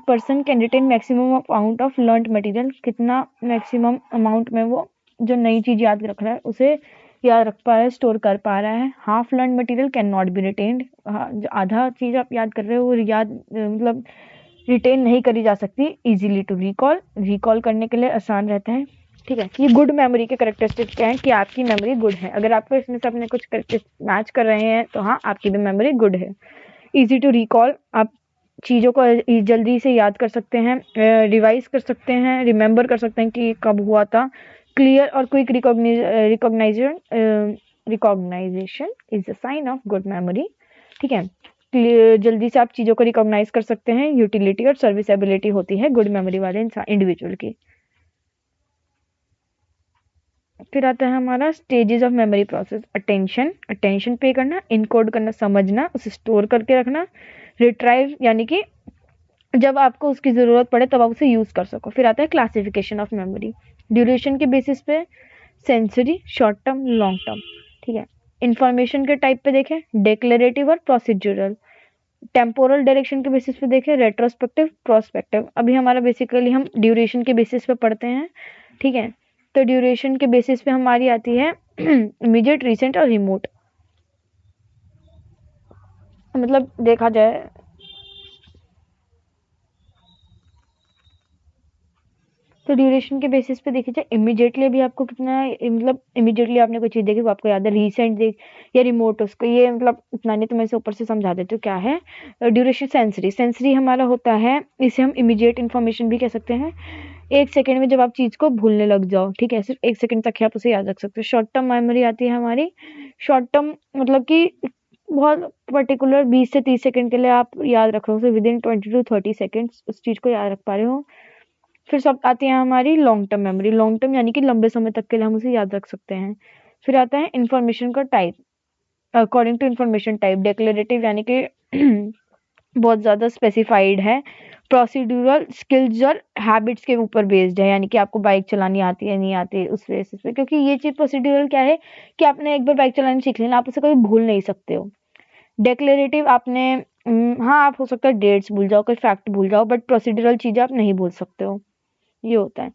person can retain maximum amount of learned material, कितना मैक्सिमम अमाउंट में वो जो नई चीज याद रख रहा है उसे याद रख पा रहा है, स्टोर कर पा रहा है। Half learn material can not be retained, जो आधा चीज आप याद कर रहे हो वो मतलब रिटेन नहीं करी जा सकती। इजीली टू रिकॉल करने के लिए आसान रहता है। ठीक है, ये गुड मेमोरी के करेक्टरिस्टिक्स क्या है कि आपकी मेमोरी गुड है। अगर आपको इसमें से अपने कुछ करेक्टरिस्टिक्स मैच कर रहे हैं तो हाँ, आपकी भी मेमोरी गुड है। इजी टू रिकॉल, आप चीज़ों को जल्दी से याद कर सकते हैं, रिवाइज कर सकते हैं, रिमेंबर कर सकते हैं कि कब हुआ था। क्लियर और quick recognisation is a sign of good memory. ठीक है, जल्दी से आप चीज़ों को रिकॉग्नाइज कर सकते हैं। यूटिलिटी और सर्विसेबिलिटी होती है गुड मेमोरी वाले इंडिविजुअल की। फिर आता है हमारा stages of memory process. Attention पे करना, इनकोड करना, समझना, उसे स्टोर करके रखना। रिट्राइव यानी कि जब आपको उसकी ज़रूरत पड़े तब आप उसे यूज़ कर सको। फिर आता है क्लासिफिकेशन ऑफ मेमोरी। ड्यूरेशन के बेसिस पे sensory, short term, long term. ठीक है, इंफॉर्मेशन के टाइप पे देखें, डिक्लेरेटिव और प्रोसीड्यूरल। टेम्पोरल डायरेक्शन के बेसिस पे देखें, रेट्रोस्पेक्टिव, प्रोस्पेक्टिव। अभी हमारा बेसिकली हम ड्यूरेशन के बेसिस पे पढ़ते हैं। ठीक है, तो ड्यूरेशन के बेसिस पे हमारी आती है इमीडिएट, रिसेंट और रिमोट। मतलब देखा जाए तो ड्यूरेशन के बेसिस पे देखी जाए, इमीडिएटली अभी आपको कितना, मतलब इमीडिएटली आपने कोई चीज़ देखी वो आपको याद है। रिसेंट देख या रिमोट, उसको ये मतलब इतना नहीं, तो मैं इसे ऊपर से समझा देती हूँ क्या है ड्यूरेशन। सेंसरी हमारा होता है, इसे हम इमीडिएट इन्फॉर्मेशन भी कह सकते हैं। 1 सेकेंड में जब आप चीज़ को भूलने लग जाओ, ठीक है, सिर्फ 1 सेकेंड तक ही आप उसे याद रख सकते हो। शॉर्ट टर्म मेमोरी आती है हमारी। शॉर्ट टर्म मतलब कि बहुत पर्टिकुलर 20 से 30 सेकेंड के लिए आप याद रख रहे हो, विद इन 20 to 30 सेकेंड्स उस चीज़ को याद रख पा रहे हो। फिर सब आती है हमारी long term memory. Long term यानी कि लंबे समय तक के लिए हम उसे याद रख सकते हैं। फिर आता है इन्फॉर्मेशन का type. According to information type, declarative यानी कि बहुत ज़्यादा स्पेसिफाइड है। प्रोसीड्यूरल, स्किल्स और हैबिट्स के ऊपर बेस्ड है, यानी कि आपको बाइक चलानी आती है नहीं आती उस बेसिस पे। क्योंकि ये चीज़ प्रोसीड्यूरल क्या है कि आपने एक बार बाइक चलानी सीख ली ना, आप उसे कभी भूल नहीं सकते हो। डिक्लेरेटिव आपने हाँ, आप हो सकता है डेट्स भूल जाओ, कोई फैक्ट भूल जाओ, बट प्रोसीड्यूरल चीज़ें आप नहीं भूल सकते हो। ये होता है।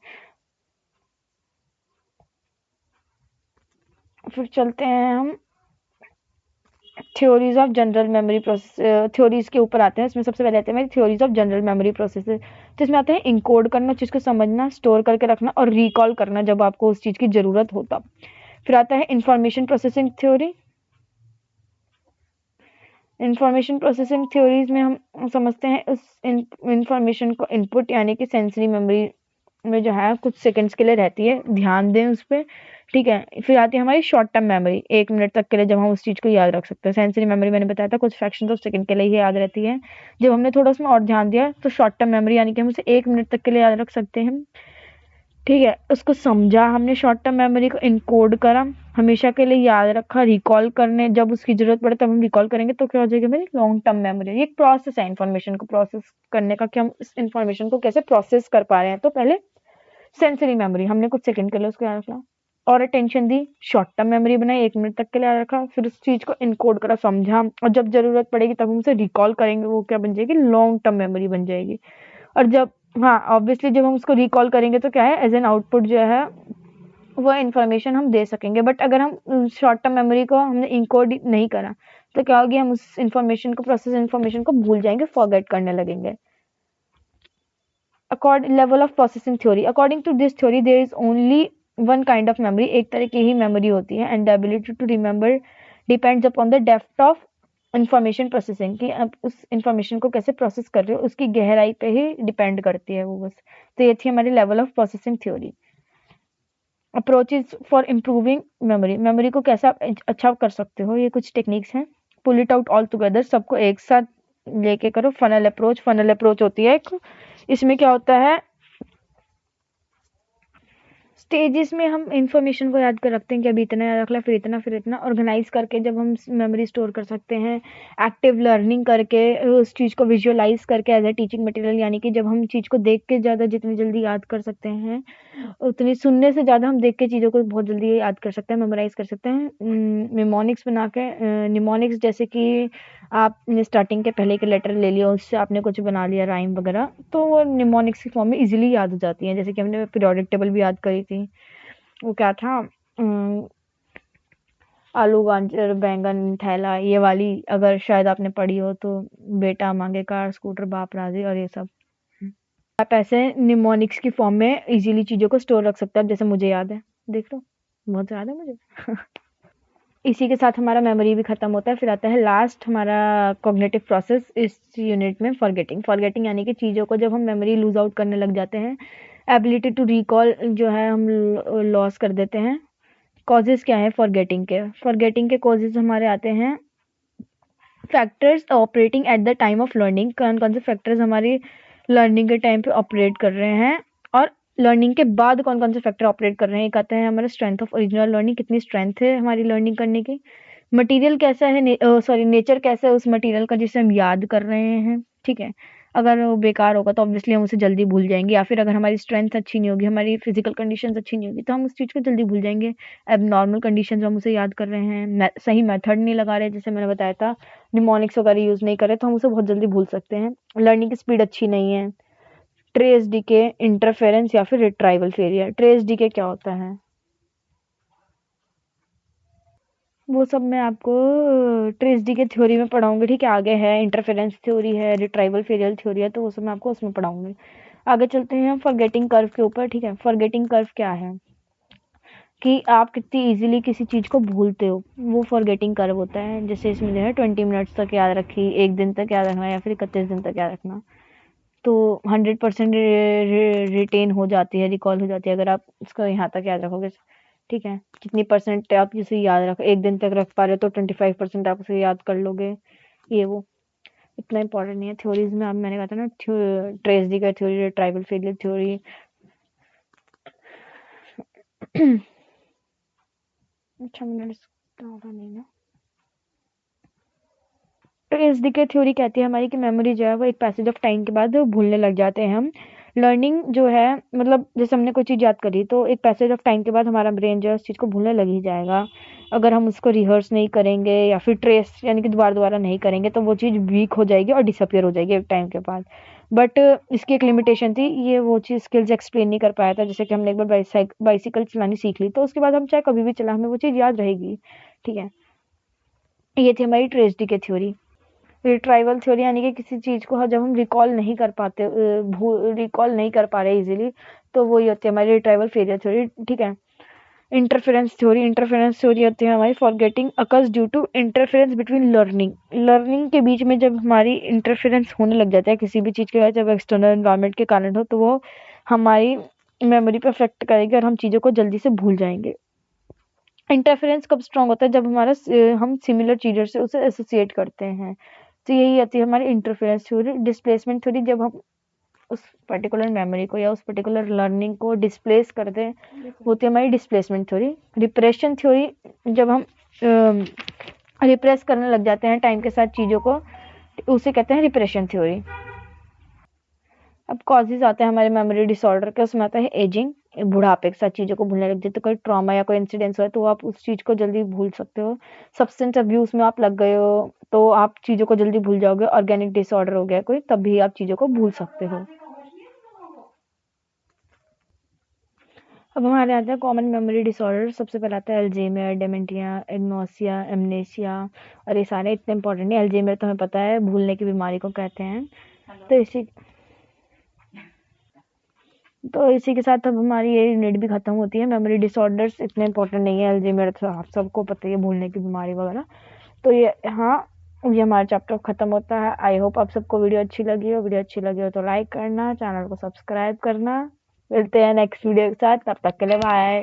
फिर चलते हैं हम theories of general memory process, theories के ऊपर आते हैं। इसमें सबसे पहले आते हैं theories of general memory process, जिसमें आते हैं इनकोड करना, चीज़ को समझना, स्टोर करके रखना और रिकॉल करना जब आपको उस चीज़ की ज़रूरत हो तब। फिर आता है information processing theory. Information processing theories में हम समझते हैं उस इंफॉर्मेशन को इनपुट यानी कि सेंसरी मेमोरी में जो है कुछ सेकंड्स के लिए रहती है, ध्यान दें उस पर। ठीक है, फिर आती है हमारी शॉर्ट टर्म मेमोरी, 1 मिनट तक के लिए जब हम उस चीज़ को याद रख सकते हैं। सेंसरी मेमोरी मैंने बताया था कुछ फ्रैक्शन ऑफ सेकंड के लिए ही याद रहती है। जब हमने थोड़ा उसमें और ध्यान दिया तो शॉर्ट टर्म मेमोरी यानी कि हम उसे 1 मिनट तक के लिए याद रख सकते हैं। ठीक है, उसको समझा हमने, शॉर्ट टर्म मेमोरी को इनकोड करा, हमेशा के लिए याद रखा, रिकॉल करने जब उसकी जरूरत पड़े तब हम रिकॉल करेंगे तो क्या हो जाएगी मेरी लॉन्ग टर्म मेमोरी। ये एक प्रोसेस है इन्फॉर्मेशन को प्रोसेस करने का, कि हम इस इन्फॉर्मेशन को कैसे प्रोसेस कर पा रहे हैं। तो पहले सेंसरी मेमोरी, हमने कुछ सेकंड के लिए उसको याद रखा और अटेंशन दी, शॉर्ट टर्म मेमोरी बनाई, 1 मिनट तक के लिए याद रखा, फिर उस चीज को इनकोड करा, समझा, और जब जरूरत पड़ेगी तब हम उसे रिकॉल करेंगे, वो क्या बन जाएगी लॉन्ग टर्म मेमोरी बन जाएगी। और जब हाँ ऑब्वियसली जब हम उसको रिकॉल करेंगे तो क्या है एज एन आउटपुट जो है वो इन्फॉर्मेशन हम दे सकेंगे। बट अगर हम शॉर्ट टर्म मेमोरी को हमने इनकोड नहीं करा तो क्या होगी, हम उस इन्फॉर्मेशन को प्रोसेस इन्फॉर्मेशन को भूल जाएंगे, फॉरगेट करने लगेंगे। Level of processing theory, according to this theory there is only one kind of memory, एक तरह की ही मेमोरी होती है। And the ability to remember depends upon the depth of information processing, कि आप उस इंफॉर्मेशन को कैसे प्रोसेस कर रहे हो उसकी गहराई पे ही डिपेंड करती है वो बस। तो ये थी हमारी level of processing theory. Approaches for improving memory, memory को कैसा अच्छा कर सकते हो, ये कुछ टेक्निक्स हैं। Pull it out all together, सबको एक साथ लेके करो। फनल अप्रोच होती है एक, इसमें क्या होता है स्टेजेस में हम इंफॉर्मेशन को याद कर रखते हैं कि अभी इतना याद रख लिया, फिर इतना ऑर्गेनाइज करके जब हम मेमोरी स्टोर कर सकते हैं। एक्टिव लर्निंग करके उस चीज़ को विजुअलाइज करके एज ए टीचिंग मटेरियल, यानी कि जब हम चीज़ को देख के ज़्यादा जितनी जल्दी याद कर सकते हैं। उतनी सुनने से ज़्यादा हम देख के चीज़ों को बहुत जल्दी याद कर सकते हैं, मेमोराइज़ कर सकते हैं। निमोनिक्स बना के निमोनिक्स जैसे कि आपने स्टार्टिंग के पहले के लेटर ले लिया, उससे आपने कुछ बना लिया राइम वगैरह, तो वो निमोनिक्स की फॉर्म में ईज़िली याद हो जाती हैं। जैसे कि हमने पीरियोडिक टेबल भी याद करी थी। वो क्या था आलू, गाजर, बैंगन, थैला, ये वाली अगर शायद आपने पढ़ी हो तो बेटा माँगे कार, स्कूटर, बाप राज़ी और ये सब। आप ऐसे निमोनिक्स की फॉर्म में इजीली चीज़ों को स्टोर रख सकते हैं। अब जैसे मुझे याद है, देख लो, बहुत याद है मुझे। इसी के साथ हमारा मेमोरी भी खत्म होता है। फिर आता है लास्ट हमारा कॉग्निटिव प्रोसेस इस यूनिट में, फॉरगेटिंग। फॉरगेटिंग यानी कि चीज़ों को जब हम मेमोरी लूज आउट करने लग जाते हैं, एबिलिटी टू रिकॉल जो है हम लॉस कर देते हैं। कॉजेज क्या है फॉरगेटिंग के? फॉरगेटिंग के कॉजेज हमारे आते हैं factors operating at the time of learning. कौन कौन से फैक्टर्स हमारी लर्निंग के टाइम पे ऑपरेट कर रहे हैं, और लर्निंग के बाद कौन कौन से फैक्टर ऑपरेट कर रहे हैं। एक आता है हमारा स्ट्रेंथ ऑफ ओरिजिनल लर्निंग, कितनी स्ट्रेंथ है हमारी लर्निंग करने की। मटेरियल कैसा है, सॉरी नेचर कैसा है उस मटेरियल का जिसे हम याद कर रहे हैं, ठीक है। अगर वो बेकार होगा तो ऑब्वियसली हम उसे जल्दी भूल जाएंगे, या फिर अगर हमारी स्ट्रेंथ अच्छी नहीं होगी, हमारी फिजिकल कंडीशंस अच्छी नहीं होगी, तो हम उस चीज़ को जल्दी भूल जाएंगे। अब नॉर्मल कंडीशंस हम उसे याद कर रहे हैं, सही मेथड नहीं लगा रहे, जैसे मैंने बताया था निमोनिक्स वगैरह यूज़ नहीं कर रहे, तो हम उसे बहुत जल्दी भूल सकते हैं। लर्निंग की स्पीड अच्छी नहीं है। ट्रेस डीके, इंटरफेरेंस या फिर रिट्राइवल फेलियर। ट्रेस डीके क्या होता है वो सब मैं आपको ट्रेस डी के थ्योरी में पढ़ाऊंगी, ठीक है। आगे है इंटरफेरेंस थ्योरी है, रिट्राइवल फेलियर थ्योरी है, तो वो सब मैं आपको उसमें पढ़ाऊंगी। आगे चलते हैं फॉरगेटिंग कर्व के ऊपर, ठीक है। फॉरगेटिंग कर्व क्या है कि आप कितनी इजीली किसी चीज़ को भूलते हो, वो फॉरगेटिंग कर्व होता है। जैसे इसमें जो है 20 मिनट्स तक याद रखी, 1 दिन तक याद रखना, या फिर 31 दिन तक याद रखना, तो 100% रिटेन हो जाती है, रिकॉल हो जाती है अगर आप इसको यहाँ तक याद रखोगे, ठीक है। कितनी परसेंट आप इसे याद रख 1 दिन तक रख पा रहे हो, तो 25% आप उसे याद कर लोगे। ये वो इतना इंपॉर्टेंट नहीं है। थ्योरीज में अब मैंने कहा था ना, ट्रेस डी का थ्योरी, ट्राइबल फेलियर थ्योरी। अच्छा मैंने नहीं ना। ट्रेस डी के थ्योरी कहती है हमारी कि मेमोरी जो है वो एक पैसेज ऑफ टाइम के बाद भूलने लग जाते हैं हम। लर्निंग जो है मतलब जैसे हमने कोई चीज़ याद करी, तो एक पैसेज ऑफ टाइम के बाद हमारा ब्रेन जो है उस चीज़ को भूलने लग ही जाएगा। अगर हम उसको रिहर्स नहीं करेंगे या फिर ट्रेस यानी कि दोबारा दोबारा नहीं करेंगे, तो वो चीज़ वीक हो जाएगी और डिसअपियर हो जाएगी एक टाइम के बाद। बट इसकी एक लिमिटेशन थी, ये वो चीज़ स्किल्स एक्सप्लेन नहीं कर पाया था। जैसे कि हमने एक बार बाइसिकल चलानी सीख ली, तो उसके बाद हम चाहे कभी भी चला, हमें वो चीज़ याद रहेगी, ठीक है। ये थी हमारी ट्रेस डी के थ्योरी। रिट्राइवल थ्योरी यानी कि किसी चीज़ को जब हम रिकॉल नहीं कर पाते, रिकॉल नहीं कर पा रहे इजीली, तो वही होती है हमारी रिट्राइवल फेलियर थ्योरी, ठीक है। इंटरफेरेंस थ्योरी, इंटरफेरेंस थ्योरी होती है हमारी forgetting occurs due to interference between learning. Learning के बीच में जब हमारी इंटरफेरेंस होने लग जाता है किसी भी चीज़ के, जब एक्सटर्नल एनवायरनमेंट के कारण हो, तो वो हमारी मेमोरी पर अफेक्ट करेगी और हम चीज़ों को जल्दी से भूल जाएंगे। इंटरफेरेंस कब स्ट्रॉन्ग होता है? जब हमारा हम सिमिलर चीज़ों से उसे एसोसिएट करते हैं, तो यही आती है हमारी इंटरफेरेंस थ्योरी। डिस्प्लेसमेंट थ्योरी, जब हम उस पर्टिकुलर मेमोरी को या उस पर्टिकुलर लर्निंग को डिस्प्लेस करते हैं, होती है हमारी डिस्प्लेसमेंट थ्योरी। रिप्रेशन थ्योरी, जब हम रिप्रेस करने लग जाते हैं टाइम के साथ चीज़ों को, उसे कहते हैं रिप्रेशन थ्योरी। अब कॉजेज आते हैं हमारे मेमोरी डिसऑर्डर के, उसमें आता है एजिंग, बुढ़ापे के साथ चीज़ों को भूलने लग जाते, कोई ट्रॉमा या कोई इंसिडेंस हुआ है तो आप उस चीज़ को जल्दी भूल सकते हो। सब्सटेंस अब्यूज में आप लग गए हो तो आप चीज़ों को जल्दी भूल जाओगे। ऑर्गेनिक डिसऑर्डर हो गया कोई, तब भी आप चीज़ों को भूल सकते हो। अब हमारे आते हैं कॉमन मेमोरी डिसऑर्डर। सबसे पहले आता है अल्जाइमर, डेमेंटिया, एग्नोसिया, एमनेसिया, और ये सारे इतने इंपॉर्टेंट नहीं। अल्जाइमर तो हमें पता है भूलने की बीमारी को कहते हैं। तो इसी के साथ अब हमारी ये यूनिट भी खत्म होती है। मेमोरी डिसऑर्डर्स इतने इंपॉर्टेंट नहीं है, अल्जाइमर तो आप सबको पता ही है, भूलने की बीमारी वगैरह। तो ये हाँ, ये हमारा चैप्टर खत्म होता है। आई होप आप सबको वीडियो अच्छी लगी हो। वीडियो अच्छी लगी हो तो लाइक करना, चैनल को सब्सक्राइब करना। मिलते हैं नेक्स्ट वीडियो के साथ, तब तक के लिए बाय।